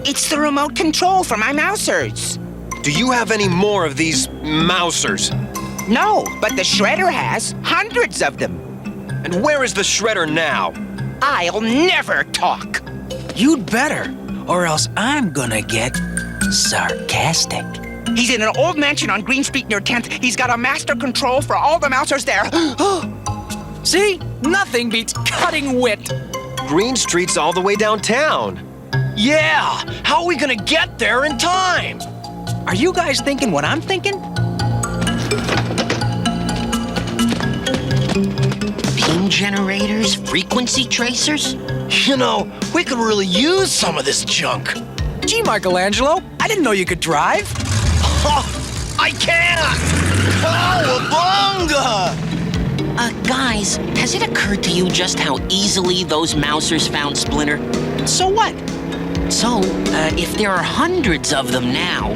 It's the remote control for my mousers. Do you have any more of these mousers? No, but the shredder has hundreds of them. And where is the shredder now? I'll never talk. You'd better, or else I'm gonna get sarcastic. He's in an old mansion on Green Street near 10th. He's got a master control for all the mousers there. See? Nothing beats cutting wit. Green Street's all the way downtown. Yeah, how are we gonna get there in time? Are you guys thinking what I'm thinking? Ping generators, frequency tracers? You know, we could really use some of this junk. Gee, Michelangelo, I didn't know you could drive. Oh, I can't! Cowabunga! Guys, has it occurred to you just how easily those mousers found Splinter? So what? So, if there are hundreds of them now...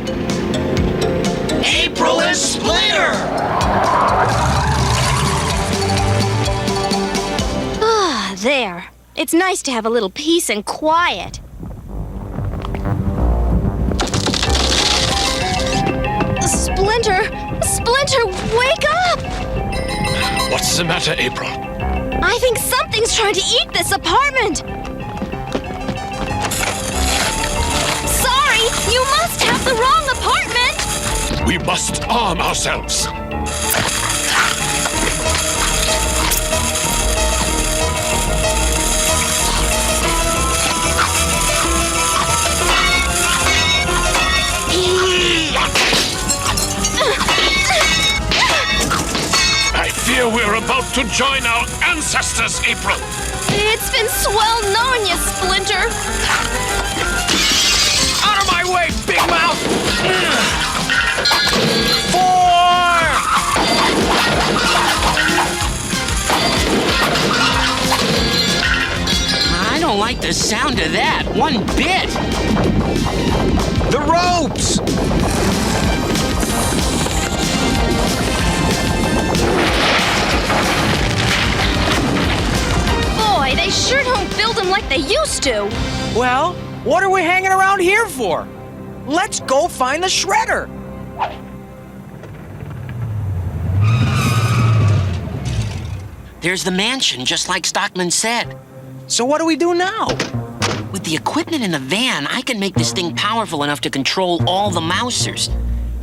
April and Splinter! Ah, there. It's nice to have a little peace and quiet. Splinter! Splinter, wake up! What's the matter, April? I think something's trying to eat this apartment! Sorry, you must have the wrong apartment! We must arm ourselves. I fear we're about to join our ancestors, April. It's been swell knowing you, Splinter. Out of my way, big mouth! 4! I don't like the sound of that one bit. The ropes! Boy, they sure don't build them like they used to. Well, what are we hanging around here for? Let's go find the shredder. There's the mansion, just like Stockman said. So what do we do now? With the equipment in the van, I can make this thing powerful enough to control all the mousers.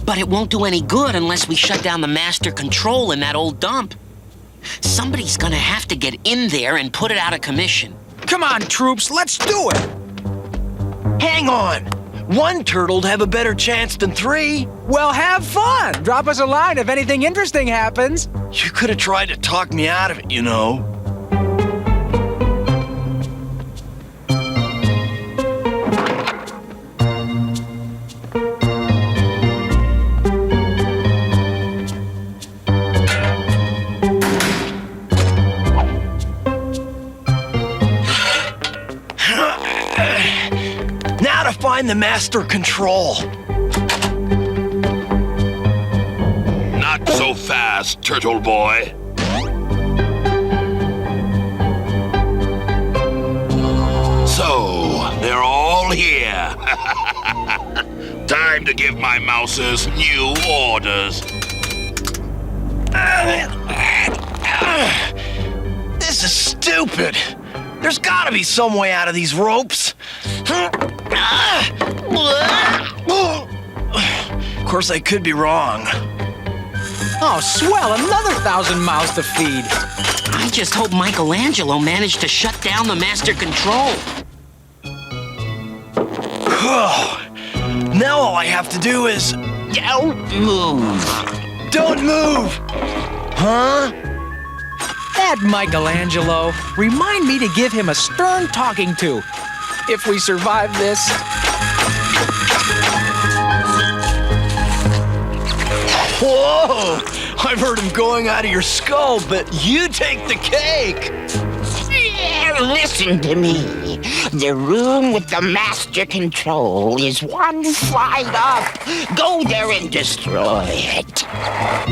But it won't do any good unless we shut down the master control in that old dump. Somebody's gonna have to get in there and put it out of commission. Come on, troops, let's do it. Hang on. One turtle'd have a better chance than 3. Well, have fun. Drop us a line if anything interesting happens. You could have tried to talk me out of it, you know. Now to find the master control. Not so fast, Turtle Boy. So, they're all here. Time to give my mousers new orders. This is stupid. There's gotta be some way out of these ropes. Of course, I could be wrong. Oh, swell, another 1,000 mouths to feed. I just hope Michelangelo managed to shut down the master control. Now all I have to do is... Don't move. Don't move! Huh? That Michelangelo. Remind me to give him a stern talking to. If we survive this. Whoa! I've heard him going out of your skull, but you take the cake! Yeah, listen to me. The room with the master control is one flight up. Go there and destroy it.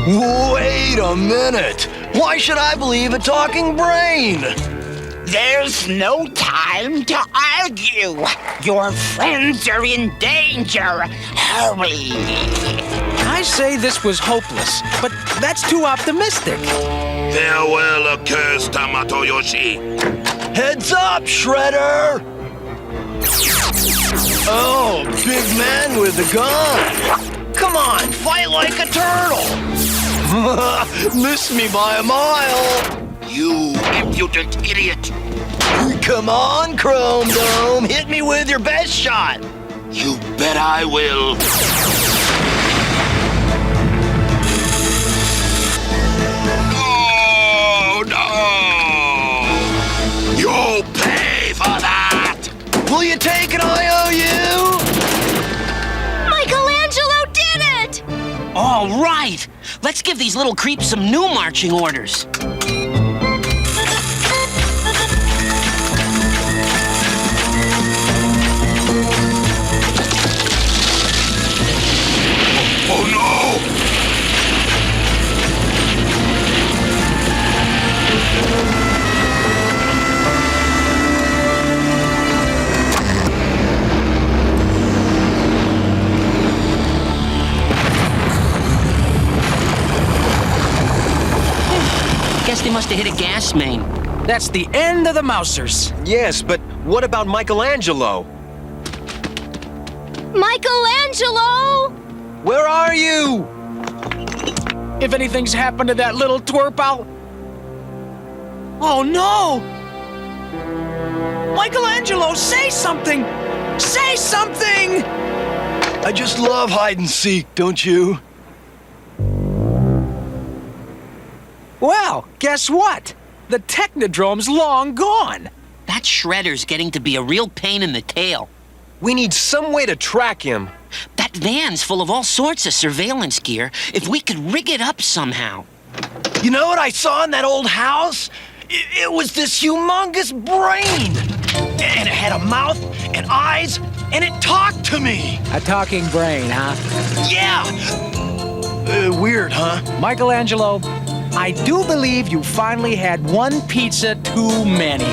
Wait a minute! Why should I believe a talking brain? There's no time to argue. Your friends are in danger. Hurry. I say this was hopeless, but that's too optimistic. Farewell, accursed Tamatoyoshi. Heads up, Shredder! Oh, big man with a gun. Come on, fight like a turtle. Miss me by a mile. You impudent idiot. Come on, Chrome Dome. Hit me with your best shot. You bet I will. Oh, no! You'll pay for that! Will you take an IOU? Michelangelo did it! All right. Let's give these little creeps some new marching orders. Oh, no! Guess they must have hit a gas main. That's the end of the Mousers. Yes, but what about Michelangelo? Michelangelo! Where are you? If anything's happened to that little twerp, I'll... Oh, no! Michelangelo, say something! Say something! I just love hide and seek, don't you? Well, guess what? The Technodrome's long gone. That Shredder's getting to be a real pain in the tail. We need some way to track him. That van's full of all sorts of surveillance gear. If we could rig it up somehow. You know what I saw in that old house? It was this humongous brain. And it had a mouth and eyes, and it talked to me. A talking brain, huh? Yeah. Weird, huh? Michelangelo, I do believe you finally had one pizza too many.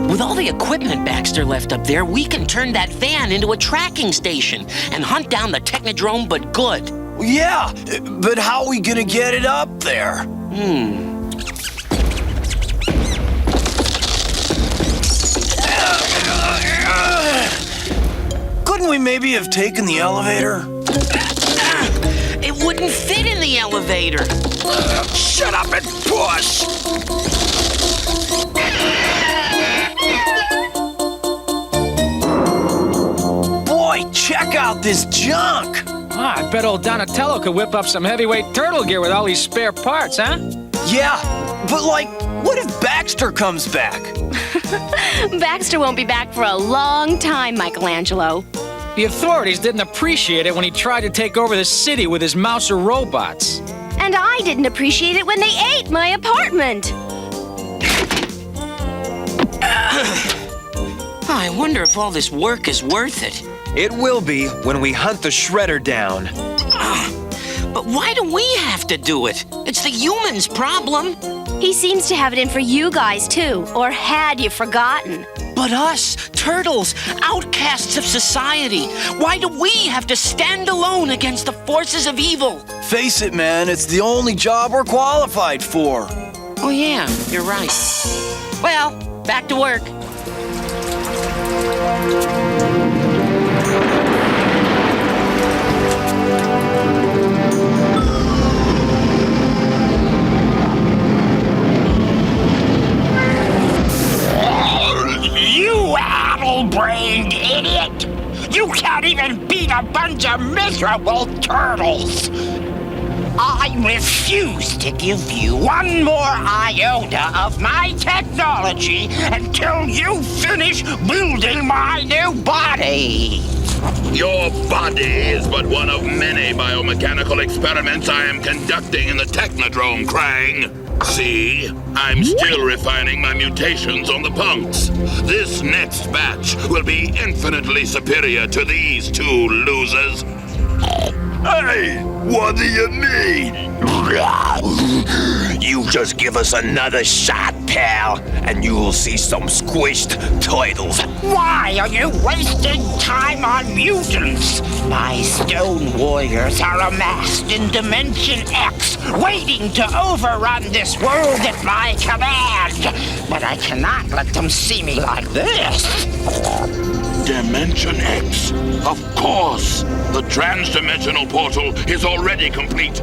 With all the equipment Baxter left up there, we can turn that van into a tracking station and hunt down the Technodrome, but good. Yeah, but how are we gonna get it up there? Couldn't we maybe have taken the elevator? It wouldn't fit in the elevator. Shut up and push! Boy, check out this junk! I bet old Donatello could whip up some heavyweight turtle gear with all these spare parts, huh? Yeah, but like, what if Baxter comes back? Baxter won't be back for a long time, Michelangelo. The authorities didn't appreciate it when he tried to take over the city with his Mouser robots. And I didn't appreciate it when they ate my apartment. I wonder if all this work is worth it. It will be when we hunt the Shredder down. But why do we have to do it? It's the humans' problem. He seems to have it in for you guys, too. Or had you forgotten? But us, turtles, outcasts of society, why do we have to stand alone against the forces of evil? Face it, man, it's the only job we're qualified for. Oh, yeah, you're right. Well, back to work. a bunch of miserable turtles. I refuse to give you one more iota of my technology until you finish building my new body. Your body is but one of many biomechanical experiments I am conducting in the Technodrome, Krang. See, I'm still refining my mutations on the punks. This next batch will be infinitely superior to these two losers. Hey, what do you mean? You just give us another shot, pal, and you'll see some squished turtles. Why are you wasting time on mutants? My stone warriors are amassed in Dimension X, waiting to overrun this world at my command. But I cannot let them see me like this. Dimension X? Of course! The trans-dimensional portal is already complete.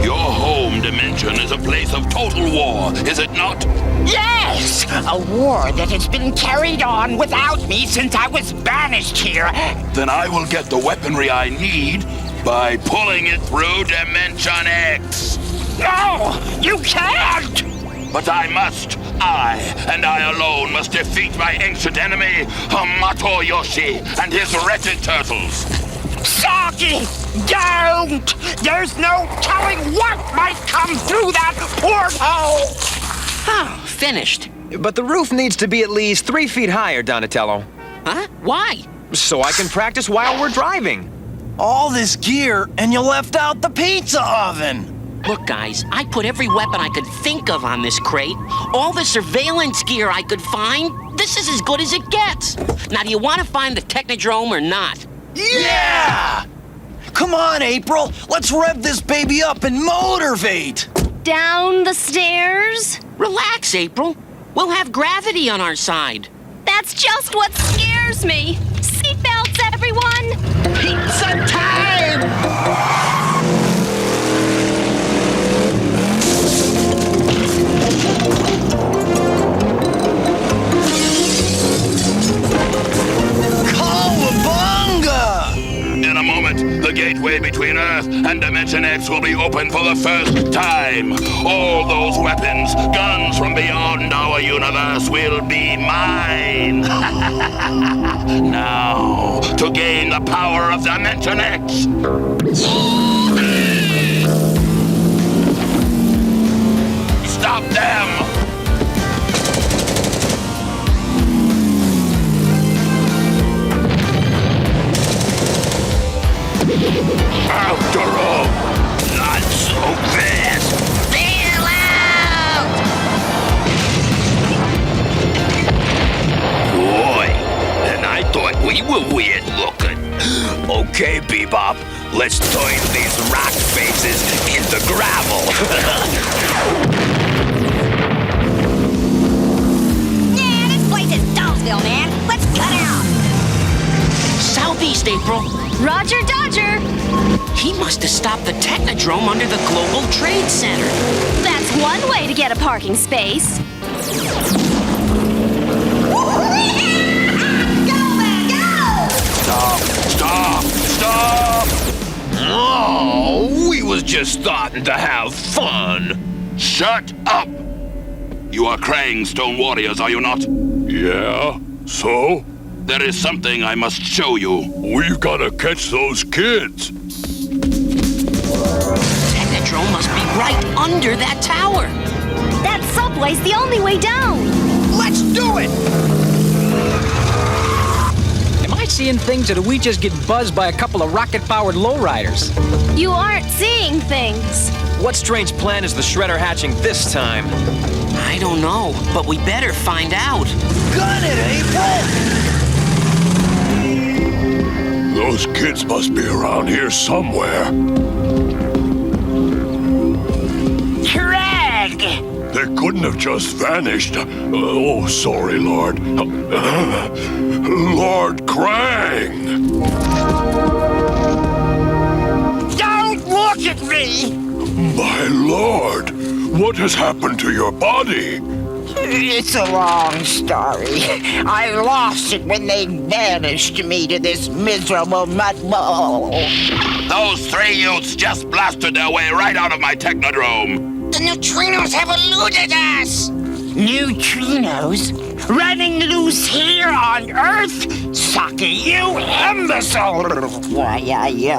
Your home dimension is a place of total war, is it not? Yes! A war that has been carried on without me since I was banished here. Then I will get the weaponry I need by pulling it through Dimension X. No! You can't! But I must. I, and I alone, must defeat my ancient enemy, Hamato Yoshi, and his wretched turtles. Saki! Don't! There's no telling what might come through that porthole! Oh, finished. But the roof needs to be at least 3 feet higher, Donatello. Huh? Why? So I can practice while we're driving. All this gear, and you left out the pizza oven. Look, guys, I put every weapon I could think of on this crate. All the surveillance gear I could find. This is as good as it gets. Now, do you want to find the Technodrome or not? Yeah! Come on, April. Let's rev this baby up and motivate. Down the stairs? Relax, April. We'll have gravity on our side. That's just what scares me. Seatbelts, everyone! Pizza time! Cowabunga! In a moment, the gateway between Earth and Dimension X will be open for the first time. All those weapons, guns from beyond our universe will be mine. Now, to gain the power of Dimension X. Stop them! After all, not so fast. Bail out! Boy, and I thought we were weird looking. Okay, Bebop, let's turn these rock faces into gravel. Yeah, this place is Dollsville, man. Let's cut out. Southeast, April. Roger Dodger! He must have stopped the Technodrome under the Global Trade Center. That's one way to get a parking space. Stop! Oh, we was just starting to have fun. Shut up! You are Krang Stone Warriors, are you not? Yeah, so? There is something I must show you. We've got to catch those kids. Technodrome must be right under that tower. That subway's the only way down. Let's do it! Am I seeing things, or do we just get buzzed by a couple of rocket-powered lowriders? You aren't seeing things. What strange plan is the Shredder hatching this time? I don't know, but we better find out. Gun it, April! Those kids must be around here somewhere. Craig! They couldn't have just vanished. Oh, sorry, Lord. Lord Krang! Don't look at me! My lord, what has happened to your body? It's a long story. I lost it when they vanished me to this miserable mud bowl. Those three youths just blasted their way right out of my Technodrome. The neutrinos have eluded us! Neutrinos? Running loose here on Earth? Saki, you imbecile! Why,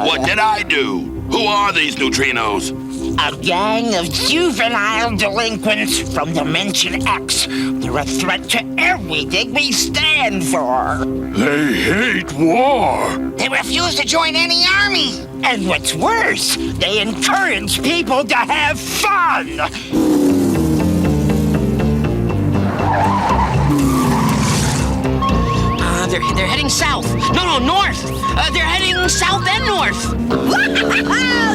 What did I do? Who are these neutrinos? A gang of juvenile delinquents from Dimension X. They're a threat to everything we stand for. They hate war. They refuse to join any army. And what's worse, they encourage people to have fun. They're heading south. No, north. They're heading south and north.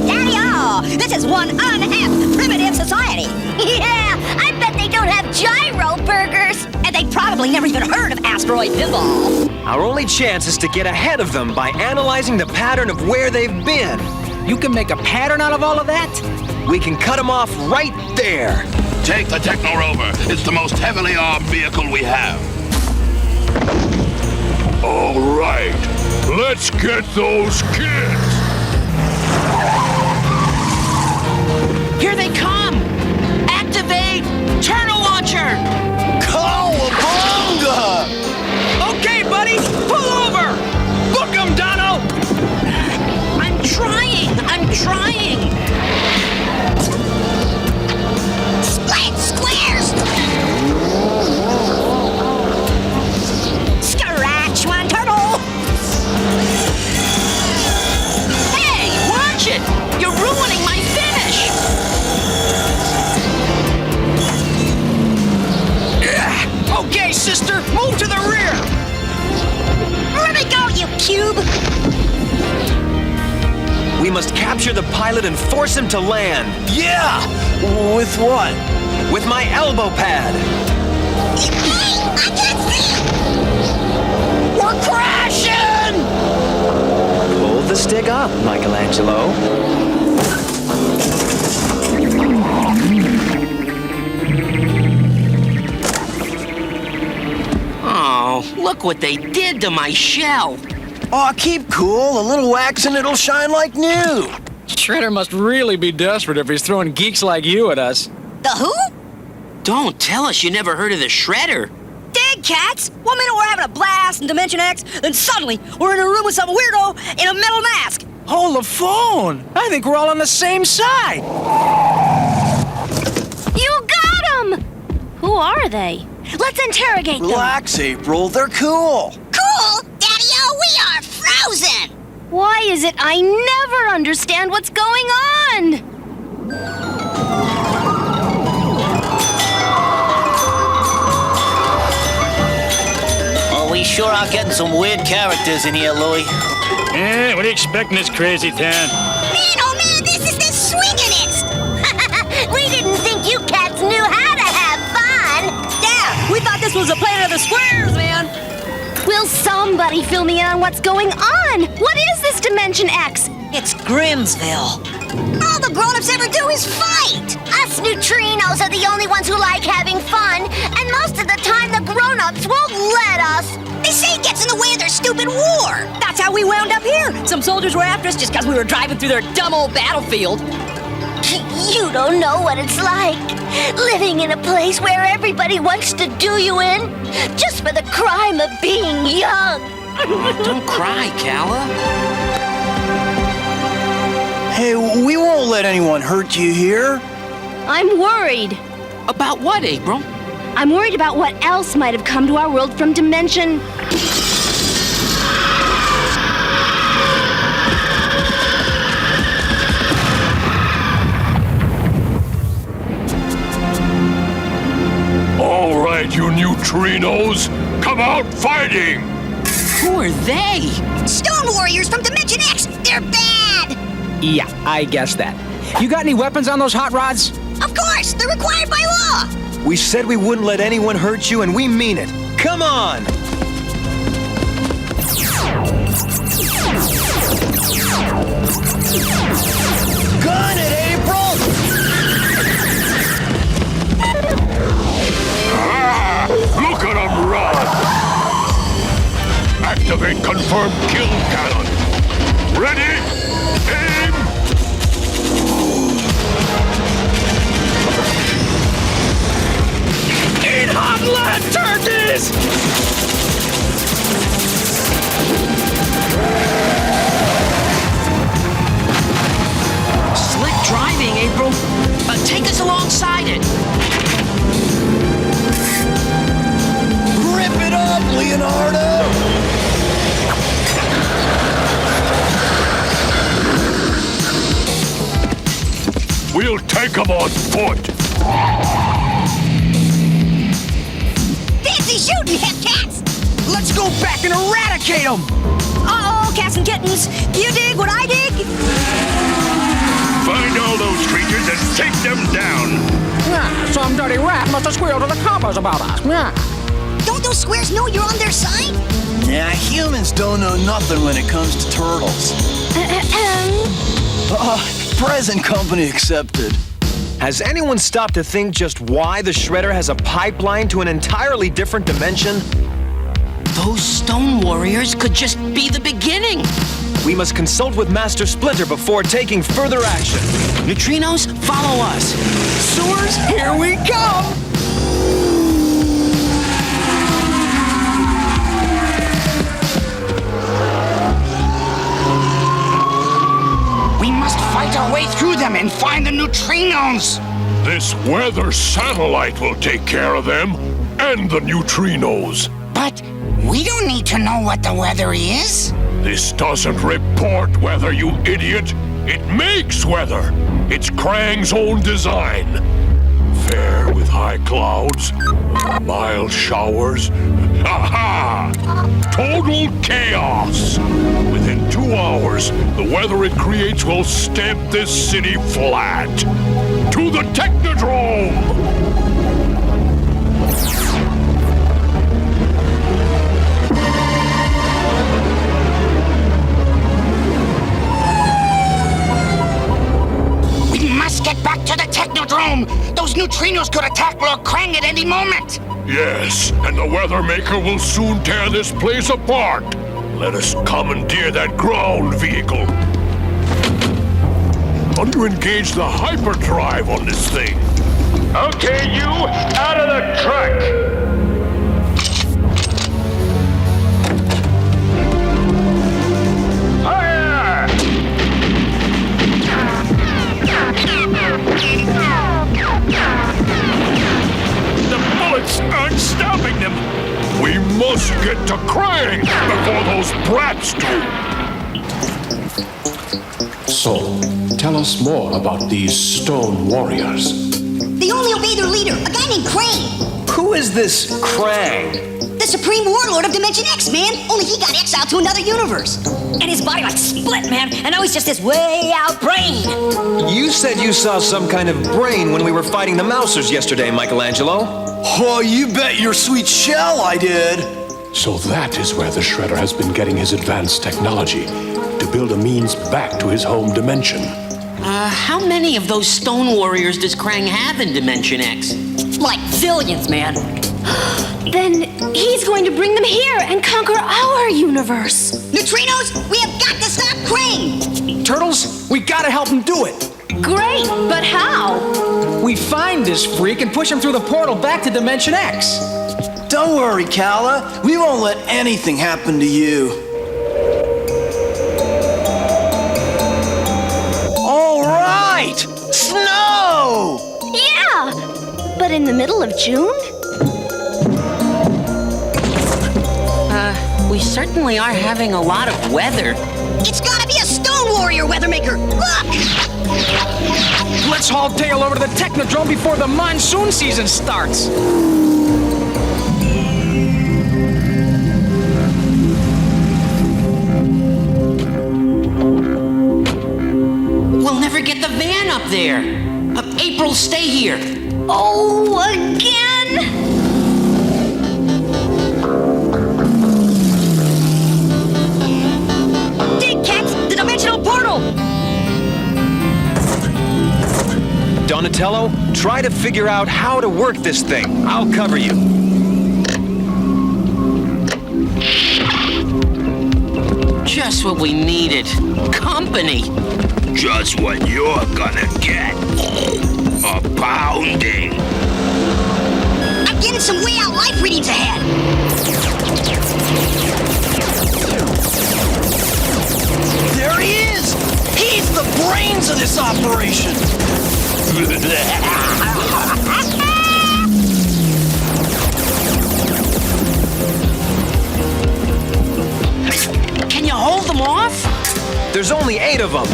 Daddy-o! This is one unhappy primitive society. Yeah, I bet they don't have gyro burgers. And they probably never even heard of asteroid pinball. Our only chance is to get ahead of them by analyzing the pattern of where they've been. You can make a pattern out of all of that? We can cut them off right there. Take the Techno Rover. It's the most heavily armed vehicle we have. All right, let's get those kids. Here they come. Activate turtle launcher. Cowabunga! Okay, buddy, pull over! Book 'em, Dono! I'm trying. Split squares! Scratch one turtle! Hey, watch it! You're ruining my finish! Okay, sister, move to the rear! Let me go, you cube! We must capture the pilot and force him to land. Yeah! With what? With my elbow pad. Hey, I can't see! We're crashing! Pull the stick up, Michelangelo. Oh, look what they did to my shell. Aw, keep cool. A little wax and it'll shine like new. Shredder must really be desperate if he's throwing geeks like you at us. The who? Don't tell us you never heard of the Shredder. Dead cats! One minute we're having a blast in Dimension X, then suddenly we're in a room with some weirdo in a metal mask. Hold the phone. I think we're all on the same side. You got them! Who are they? Let's interrogate them. Relax, April. They're cool. Cool? Daddy-o, we are frozen! Why is it I never understand what's going on? Oh, we sure are getting some weird characters in here, Louie. Yeah, what are you expecting this crazy town? Man, oh man, this is the swingin'est! We didn't think you cats knew how to have fun! Yeah, we thought this was a Planet of the Squares, man! Will somebody fill me in on what's going on? What is this Dimension X? It's Grimsville. All the grown-ups ever do is fight! Us neutrinos are the only ones who like having fun, and most of the time the grown-ups won't let us. They say it gets in the way of their stupid war. That's how we wound up here. Some soldiers were after us just because we were driving through their dumb old battlefield. You don't know what it's like. Living in a place where everybody wants to do you in, just for the crime of being young. Don't cry, Calla. Hey, we won't let anyone hurt you here. I'm worried. About what, April? I'm worried about what else might have come to our world from Dimension... All right, you neutrinos, come out fighting! Who are they? Stone Warriors from Dimension X! They're bad! Yeah, I guess that. You got any weapons on those hot rods? Of course! They're required by law! We said we wouldn't let anyone hurt you, and we mean it. Come on! Gun it, April! We'll take them on foot. Fancy shooting, hip cats! Let's go back and eradicate them! Uh-oh, cats and kittens. You dig what I dig? Find all those creatures and take them down. Yeah, some dirty rat must have squealed to the coppers about us. Yeah. Don't those squares know you're on their side? Yeah, humans don't know nothing when it comes to turtles. Present company accepted. Has anyone stopped to think just why the Shredder has a pipeline to an entirely different dimension? Those stone warriors could just be the beginning. We must consult with Master Splinter before taking further action. Neutrinos, follow us. Sewers, here we come! We must fight our way through them and find the neutrinos. This weather satellite will take care of them and the neutrinos. But we don't need to know what the weather is. This doesn't report weather, you idiot. It makes weather. It's Krang's own design. Fair with high clouds, mild showers. Aha! Total chaos. Within 2 hours, the weather it creates will stamp this city flat. To the Technodrome! Get back to the Technodrome! Those neutrinos could attack Lord Krang at any moment! Yes, and the Weather Maker will soon tear this place apart. Let us commandeer that ground vehicle. How do you engage the hyperdrive on this thing? Okay, you, out of the truck! Aren't stopping them. We must get to Krang before those brats do. So, tell us more about these stone warriors. They only obey their leader, a guy named Krang. Who is this Krang? The Supreme Warlord of Dimension X, man. Only he got exiled to another universe. And his body like split, man. And now he's just this way out brain. You said you saw some kind of brain when we were fighting the Mousers yesterday, Michelangelo. Oh, you bet your sweet shell I did. So that is where the Shredder has been getting his advanced technology, to build a means back to his home dimension. How many of those stone warriors does Krang have in Dimension X? Like zillions, man. Then he's going to bring them here and conquer our universe. Neutrinos, we have got to stop Krang! Turtles, we gotta help him do it. Great, but how? We find this freak and push him through the portal back to Dimension X. Don't worry, Kala. We won't let anything happen to you. All right! Snow! Yeah! But in the middle of June? We certainly are having a lot of weather. It's gotta be a Stone Warrior Weathermaker! Look! Let's haul tail over to the Technodrome before the monsoon season starts. We'll never get the van up there. April, stay here. Oh, again? Dig, cats! The dimensional portal! Donatello, try to figure out how to work this thing. I'll cover you. Just what we needed. Company. Just what you're gonna get. A pounding. I'm getting some way out life readings ahead. There he is! He's the brains of this operation! Can you hold them off? There's only 8 of them.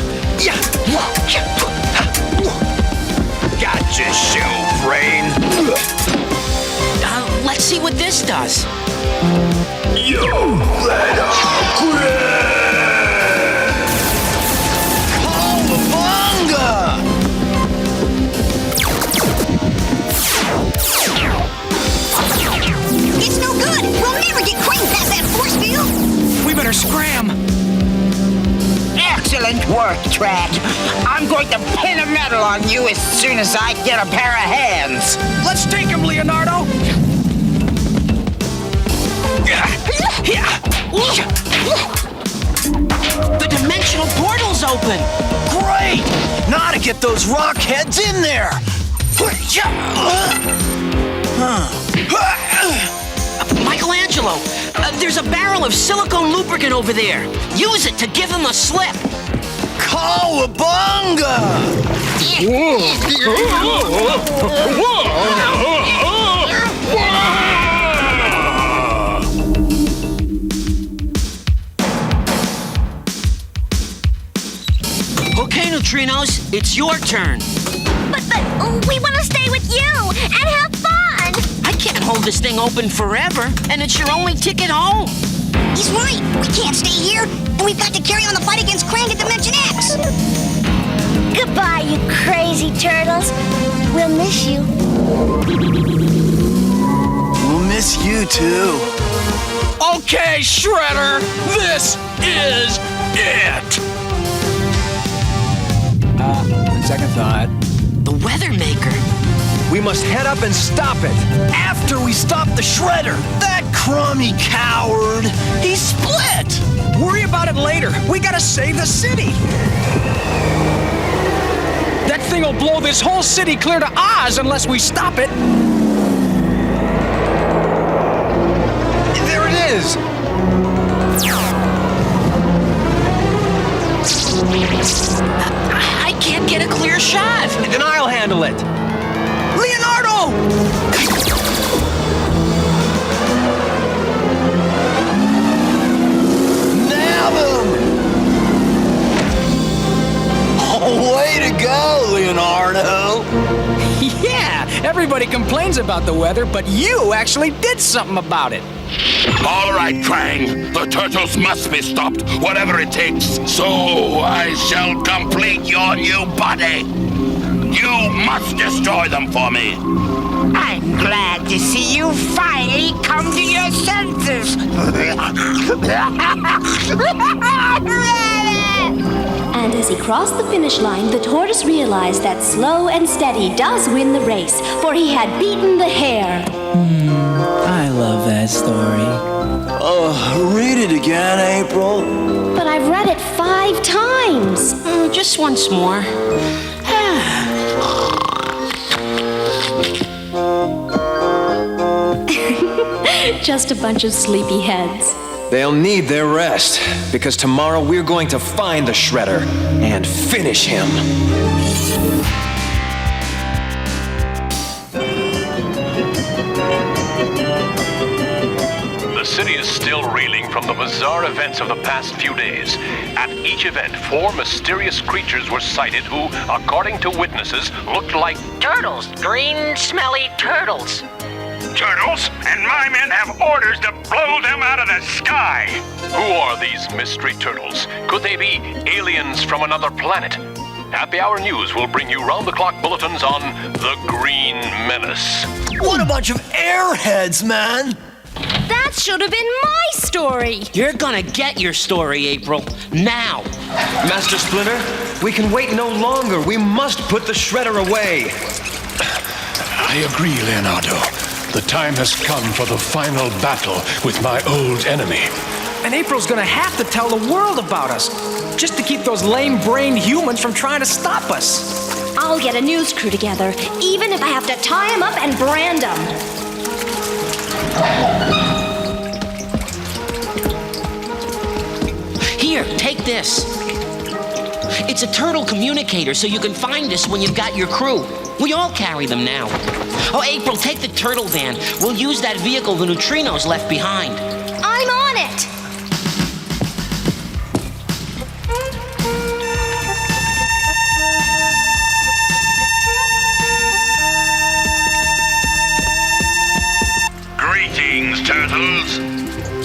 Gotcha, shoe brain. Let's see what this does. You better quit! Cowabunga! It's no good. We'll never get Crane past that force field. We better scram. Excellent work, Trad. I'm going to pin a medal on you as soon as I get a pair of hands. Let's take him, Leonardo. The dimensional portal's open. Great! Now to get those rock heads in there. Michelangelo, there's a barrel of silicone lubricant over there. Use it to give him a slip. Cowabunga! Okay, neutrinos, it's your turn. But we want to stay with you and have fun. I can't hold this thing open forever, and it's your only ticket home. He's right. We can't stay here, and we've got to carry on the fight against Krang at Dimension X. Goodbye, you crazy turtles. We'll miss you. We'll miss you too. Okay, Shredder, this is it. On second thought. The Weather Maker. We must head up and stop it. After we stop the Shredder, that crummy coward, he split. Worry about it later. We gotta save the city. That thing will blow this whole city clear to Oz unless we stop it. There it is. I can't get a clear shot. Then I'll handle it. Leonardo! Nab him! Oh, way to go, Leonardo! Yeah, everybody complains about the weather, but you actually did something about it. All right, Krang. The turtles must be stopped, whatever it takes. So I shall complete your new body. You must destroy them for me. I'm glad to see you finally come to your senses. And as he crossed the finish line, the tortoise realized that slow and steady does win the race, for he had beaten the hare. I love that story. Oh, read it again, April. But I've read it 5 times. Just once more. Just a bunch of sleepy heads. They'll need their rest, because tomorrow we're going to find the Shredder and finish him. The city is still reeling from the bizarre events of the past few days. At each event, 4 mysterious creatures were sighted who, according to witnesses, looked like Turtles. Green, smelly turtles. Turtles, and my men have orders to blow them out of the sky. Who are these mystery turtles? Could they be aliens from another planet? Happy Hour News will bring you round-the-clock bulletins on the Green Menace. What a bunch of airheads, man! That should have been my story. You're gonna get your story, April. Now. Master Splinter, we can wait no longer. We must put the Shredder away. I agree, Leonardo. The time has come for the final battle with my old enemy. And April's gonna have to tell the world about us, just to keep those lame-brained humans from trying to stop us. I'll get a news crew together, even if I have to tie them up and brand them. Here, take this. It's a turtle communicator, so you can find us when you've got your crew. We all carry them now. Oh, April, take the turtle van. We'll use that vehicle the neutrinos left behind. I'm on it.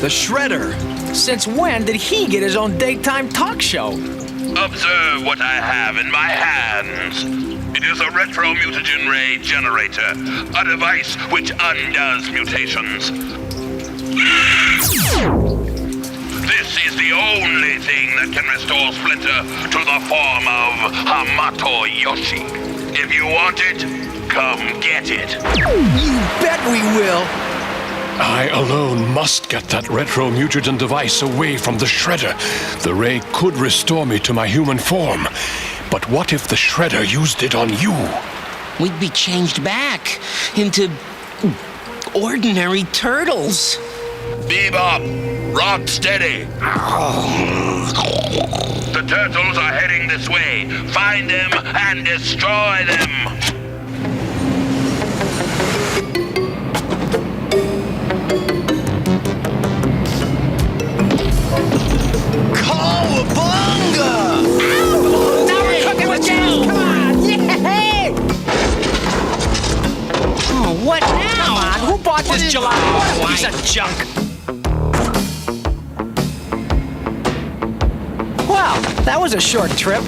The Shredder. Since when did he get his own daytime talk show? Observe what I have in my hands. It is a retro-mutagen ray generator, a device which undoes mutations. This is the only thing that can restore Splinter to the form of Hamato Yoshi. If you want it, come get it. You bet we will. I alone must get that retro-mutagen device away from the Shredder. The ray could restore me to my human form. But what if the Shredder used it on you? We'd be changed back into ordinary turtles. Bebop, rock steady. The turtles are heading this way. Find them and destroy them. Cowabunga! Now we're cooking with gas! Come on! Yay! Oh, what now? Come on, who bought this gelato? What a piece of junk! Well, that was a short trip.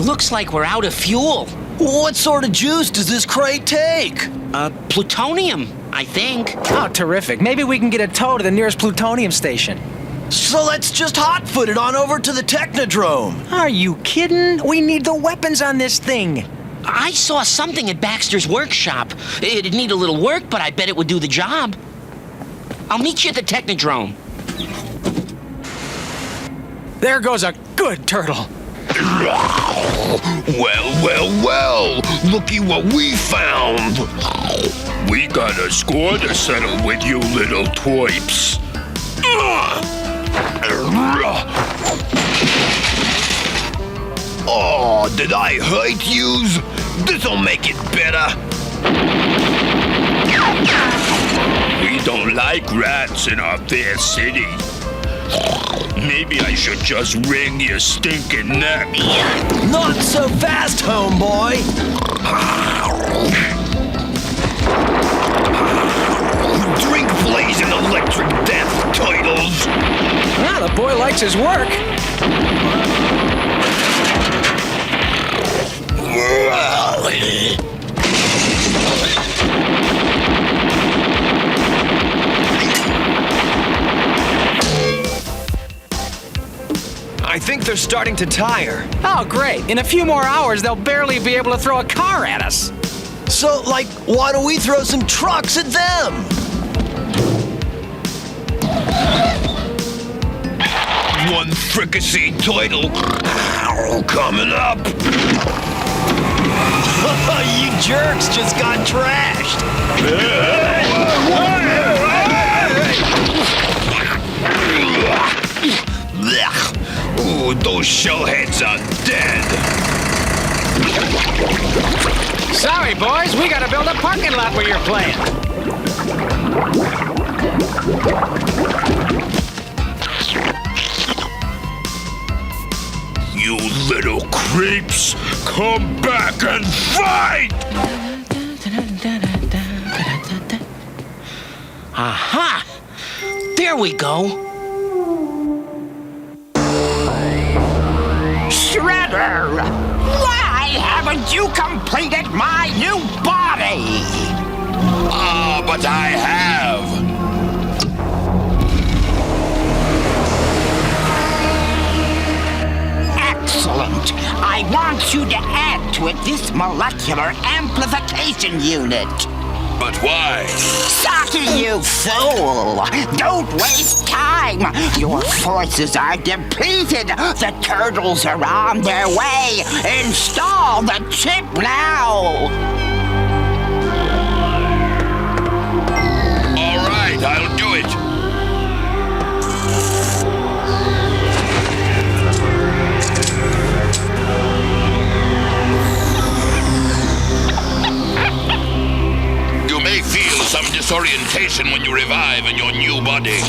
Looks like we're out of fuel. What sort of juice does this crate take? Plutonium, I think. Oh, terrific. Maybe we can get a tow to the nearest plutonium station. So let's just hot-foot it on over to the Technodrome. Are you kidding? We need the weapons on this thing. I saw something at Baxter's workshop. It'd need a little work, but I bet it would do the job. I'll meet you at the Technodrome. There goes a good turtle. Well, looky what we found. We got a score to settle with you little twerps. Oh, did I hurt yous? This'll make it better. We don't like rats in our fair city. Maybe I should just wring your stinking neck. Not so fast, homeboy. Drink blazing electric death, turtles. Well, the boy likes his work. I think they're starting to tire. Oh, great. In a few more hours, they'll barely be able to throw a car at us. So, like, why don't we throw some trucks at them? One fricassee turtle coming up. You jerks just got trashed. Ooh, those shellheads are dead. Sorry, boys. We gotta build a parking lot where you're playing. You little creeps, come back and fight! Aha! There we go. Shredder! Why haven't you completed my new body? But I have. Excellent. I want you to add to it this molecular amplification unit. But why? Saki, you fool! Don't waste time! Your forces are depleted! The turtles are on their way! Install the chip now! All right, I'll do it. You may feel some disorientation when you revive in your new body.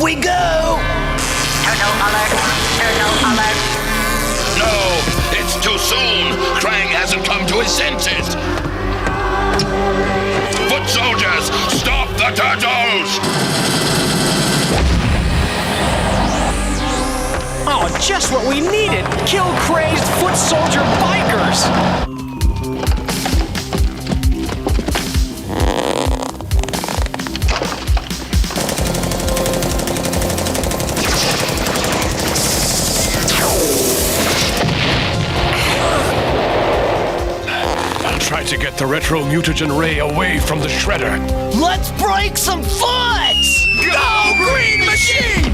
we go! Turtle alert! Turtle alert! No, it's too soon. Krang hasn't come to his senses. Foot soldiers, stop the turtles! Oh, just what we needed! Kill crazed foot soldier bikers! I'll try to get the retro mutagen ray away from the shredder. Let's break some foots! Go, Green Machine!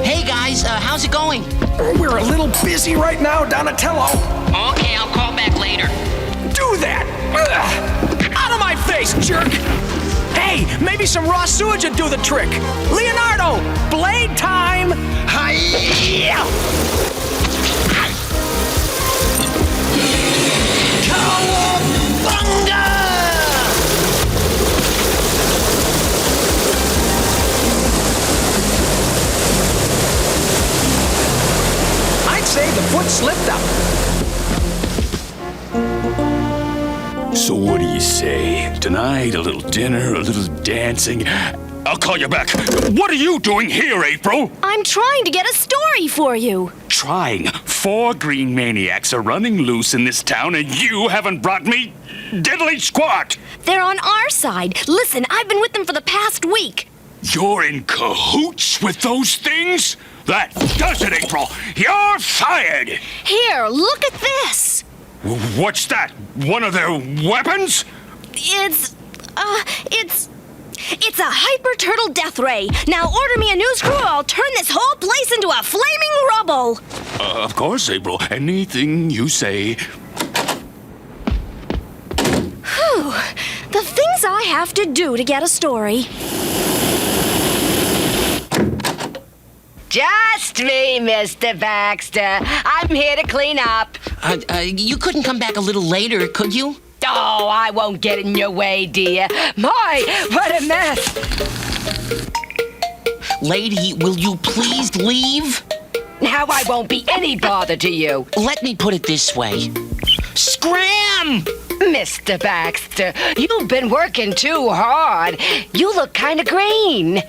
Hey guys, how's it going? We're a little busy right now, Donatello. Okay, I'll call back later. Do that! Ugh. Out of my face, jerk! Hey, maybe some raw sewage would do the trick. Leonardo, blade time! Hi-ya! Cowabunga! I'd say the foot slipped up. So what do you say? Tonight, a little dinner, a little dancing. I'll call you back. What are you doing here, April? I'm trying to get a story for you. Trying. 4 green maniacs are running loose in this town, and you haven't brought me diddly squat. They're on our side. Listen, I've been with them for the past week. You're in cahoots with those things? That does it, April. You're fired. Here, look at this. What's that? One of their weapons? It's a hyper turtle death ray. Now order me a new screw, or I'll turn this whole place into a flaming rubble. Of course, April. Anything you say. Whew. The things I have to do to get a story. Just me, Mr. Baxter. I'm here to clean up. You couldn't come back a little later, could you? Oh, I won't get in your way, dear. My, what a mess. Lady, will you please leave? Now I won't be any bother to you. Let me put it this way. Scram! Mr. Baxter, you've been working too hard. You look kind of green.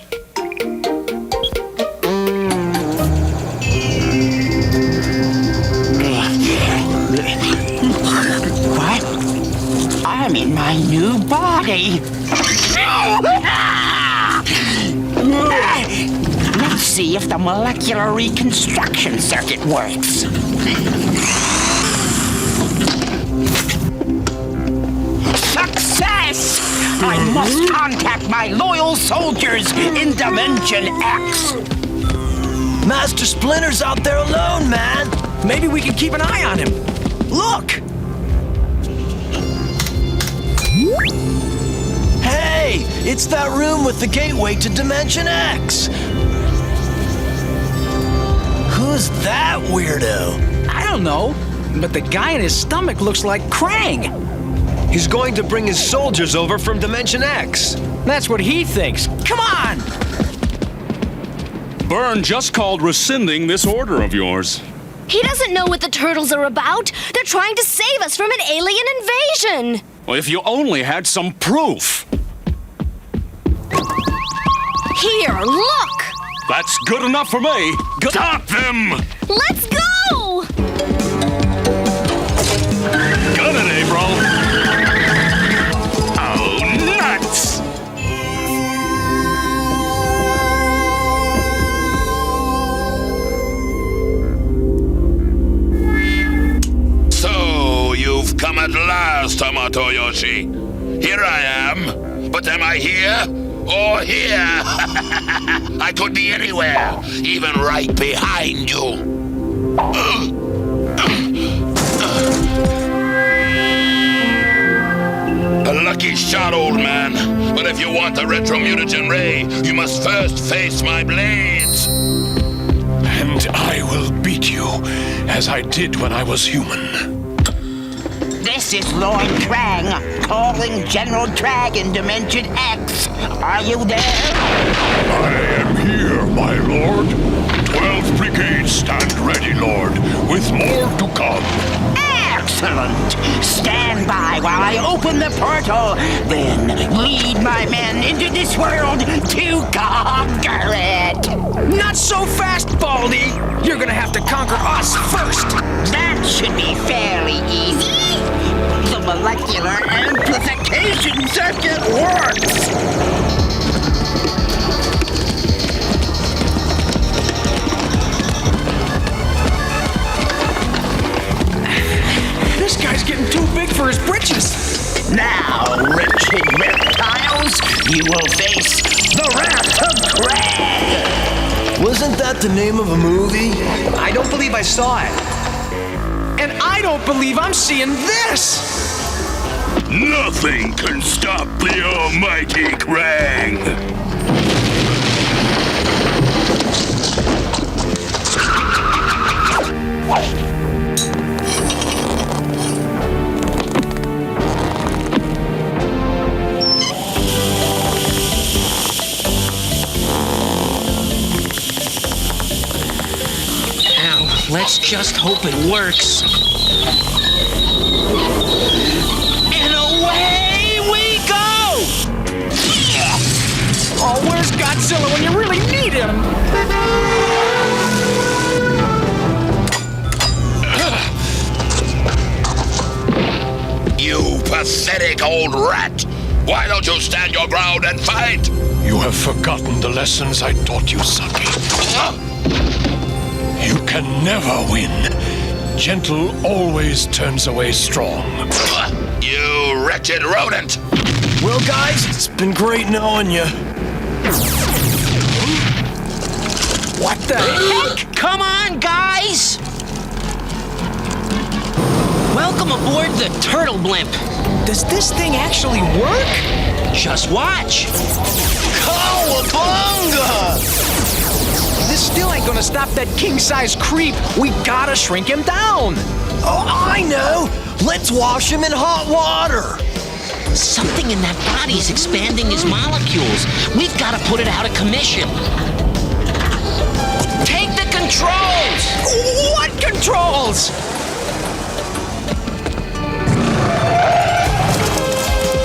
What? I'm in my new body. Let's see if the molecular reconstruction circuit works. Success! I must contact my loyal soldiers in Dimension X. Master Splinter's out there alone, man. Maybe we can keep an eye on him. Look! Hey, it's that room with the gateway to Dimension X. Who's that weirdo? I don't know, but the guy in his stomach looks like Krang. He's going to bring his soldiers over from Dimension X. That's what he thinks. Come on! Byrne just called rescinding this order of yours. He doesn't know what the turtles are about. They're trying to save us from an alien invasion. Well, if you only had some proof. Here, look! That's good enough for me. Stop them! Let's go! Got it, April. Oh, nuts! So, you've come at last, Hamato Yoshi. Here I am. But am I here? Or here? I could be anywhere, even right behind you. A lucky shot, old man. But if you want the retro mutagen ray, you must first face my blades. And I will beat you, as I did when I was human. This is Lord Krang. calling General Dragon Dimension X. Are you there? I am here, my lord. 12th Brigade stand ready, lord, with more to come. Excellent! Stand by while I open the portal, then lead my men into this world to conquer it! Not so fast, Baldy! You're gonna have to conquer us first! That should be fairly easy. The molecular amplification circuit works! This guy's getting too big for his britches. Now, wretched reptiles, you will face the wrath of Krang! Wasn't that the name of a movie? I don't believe I saw it. And I don't believe I'm seeing this! Nothing can stop the almighty Krang. Let's just hope it works. And away we go! Oh, where's Godzilla when you really need him? You pathetic old rat! Why don't you stand your ground and fight? You have forgotten the lessons I taught you, Saki. You can never win. Gentle always turns away strong. You wretched rodent! Well, guys, it's been great knowing you. What the heck? Come on, guys! Welcome aboard the Turtle Blimp. Does this thing actually work? Just watch. Cowabunga! This still ain't gonna stop that king-size creep. We gotta shrink him down. Oh, I know! Let's wash him in hot water! Something in that body's expanding his molecules. We've gotta put it out of commission. Take the controls! What controls?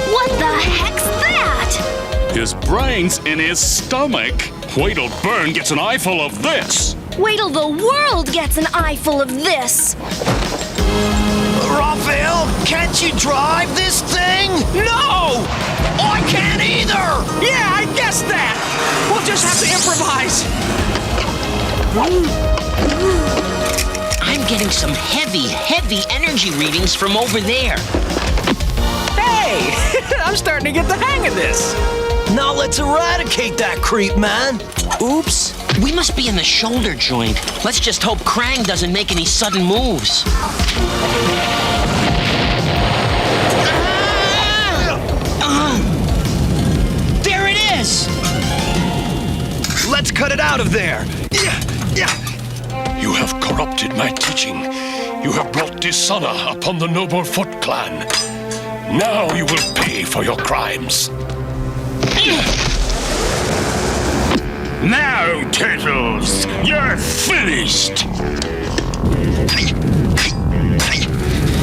What the heck's that? His brain's in his stomach. Wait till Byrne gets an eyeful of this. Wait till the world gets an eyeful of this. Raphael, can't you drive this thing? No! I can't either! Yeah, I guessed that! We'll just have to improvise. I'm getting some heavy energy readings from over there. Hey! I'm starting to get the hang of this. Now let's eradicate that creep, man. Oops. We must be in the shoulder joint. Let's just hope Krang doesn't make any sudden moves. There it is! Let's cut it out of there. You have corrupted my teaching. You have brought dishonor upon the noble Foot Clan. Now you will pay for your crimes. Now, Turtles, you're finished!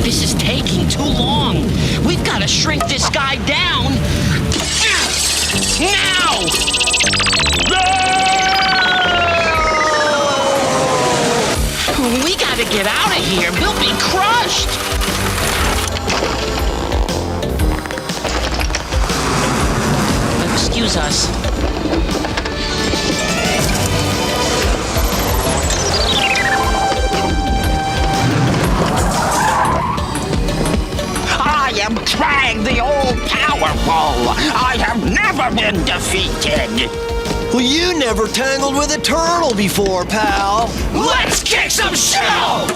This is taking too long. We've got to shrink this guy down. Now! We got to get out of here. We'll be crushed. Excuse us. I am Krang the All-Powerful. I have never been defeated. Well, you never tangled with a turtle before, pal. Let's kick some shell!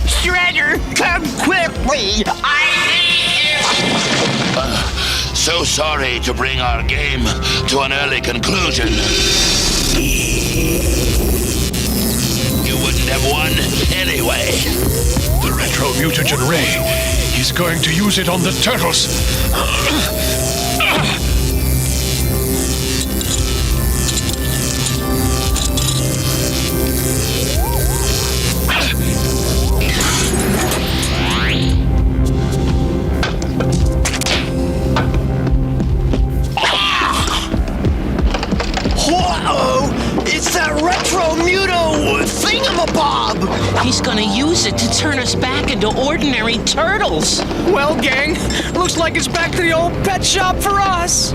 Shredder, come quickly. I need you. So sorry to bring our game to an early conclusion. You wouldn't have won anyway. The retro mutagen ray. He's going to use it on the turtles. Whoa! It's that retro muto thingamabob! He's gonna use it to turn us back into ordinary turtles. Well, gang, looks like it's back to the old pet shop for us.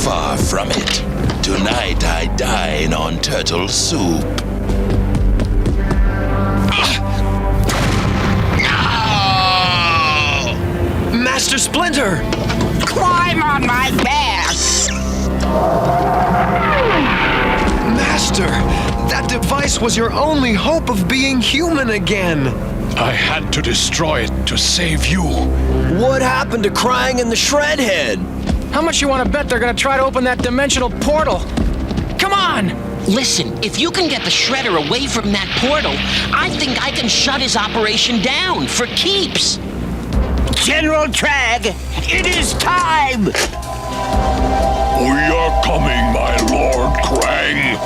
Far from it. Tonight I dine on turtle soup. Master Splinter! Climb on my back! Master, that device was your only hope of being human again. I had to destroy it to save you. What happened to Krang and the Shredhead? How much you want to bet they're going to try to open that dimensional portal? Come on! Listen, if you can get the Shredder away from that portal, I think I can shut his operation down for keeps. General Trag, it is time! We are coming, my Lord Krang.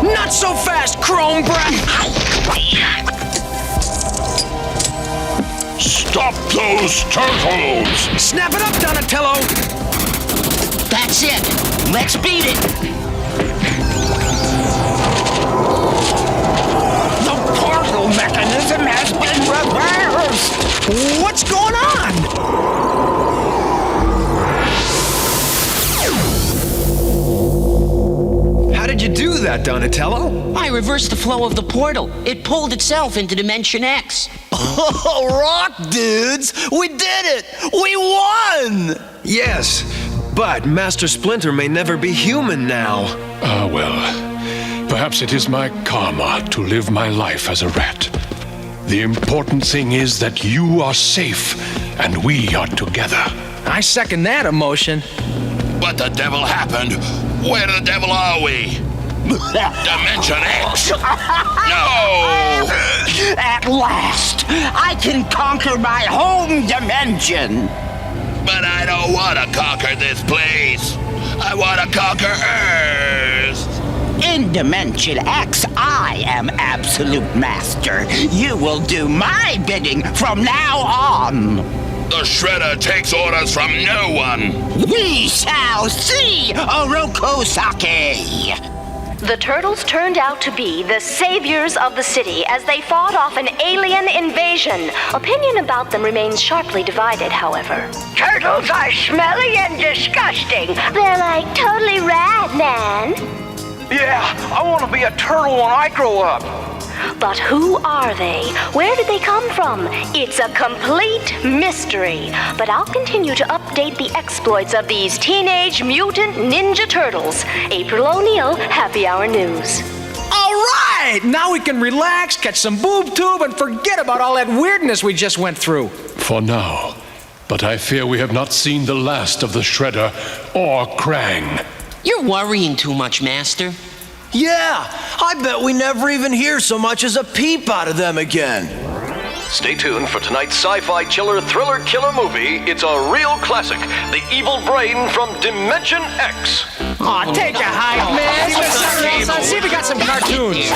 Not so fast, Chrome Brat! Stop those turtles! Snap it up, Donatello! That's it. Let's beat it. The portal mechanism has been reversed! What's going on? How did you do that, Donatello? I reversed the flow of the portal. It pulled itself into Dimension X. Oh, rock dudes! We did it! We won! Yes, but Master Splinter may never be human now. Well, perhaps it is my karma to live my life as a rat. The important thing is that you are safe and we are together. I second that emotion. What the devil happened? Where the devil are we? Dimension X! No! At last, I can conquer my home dimension! But I don't want to conquer this place. I want to conquer Earth. In Dimension X, I am absolute master. You will do my bidding from now on. The Shredder takes orders from no one. We shall see, Orokosake! The turtles turned out to be the saviors of the city as they fought off an alien invasion. Opinion about them remains sharply divided, however. Turtles are smelly and disgusting. They're like totally rad, man. Yeah, I want to be a turtle when I grow up. But who are they? Where did they come from? It's a complete mystery. But I'll continue to update the exploits of these Teenage Mutant Ninja Turtles. April O'Neil, Happy Hour News. All right! Now we can relax, catch some boob tube, and forget about all that weirdness we just went through. For now. But I fear we have not seen the last of the Shredder or Krang. You're worrying too much, Master. Yeah, I bet we never even hear so much as a peep out of them again. Stay tuned for tonight's sci-fi chiller thriller killer movie. It's a real classic, The Evil Brain from Dimension X. Aw, take a hike, man. See if we got some cartoons.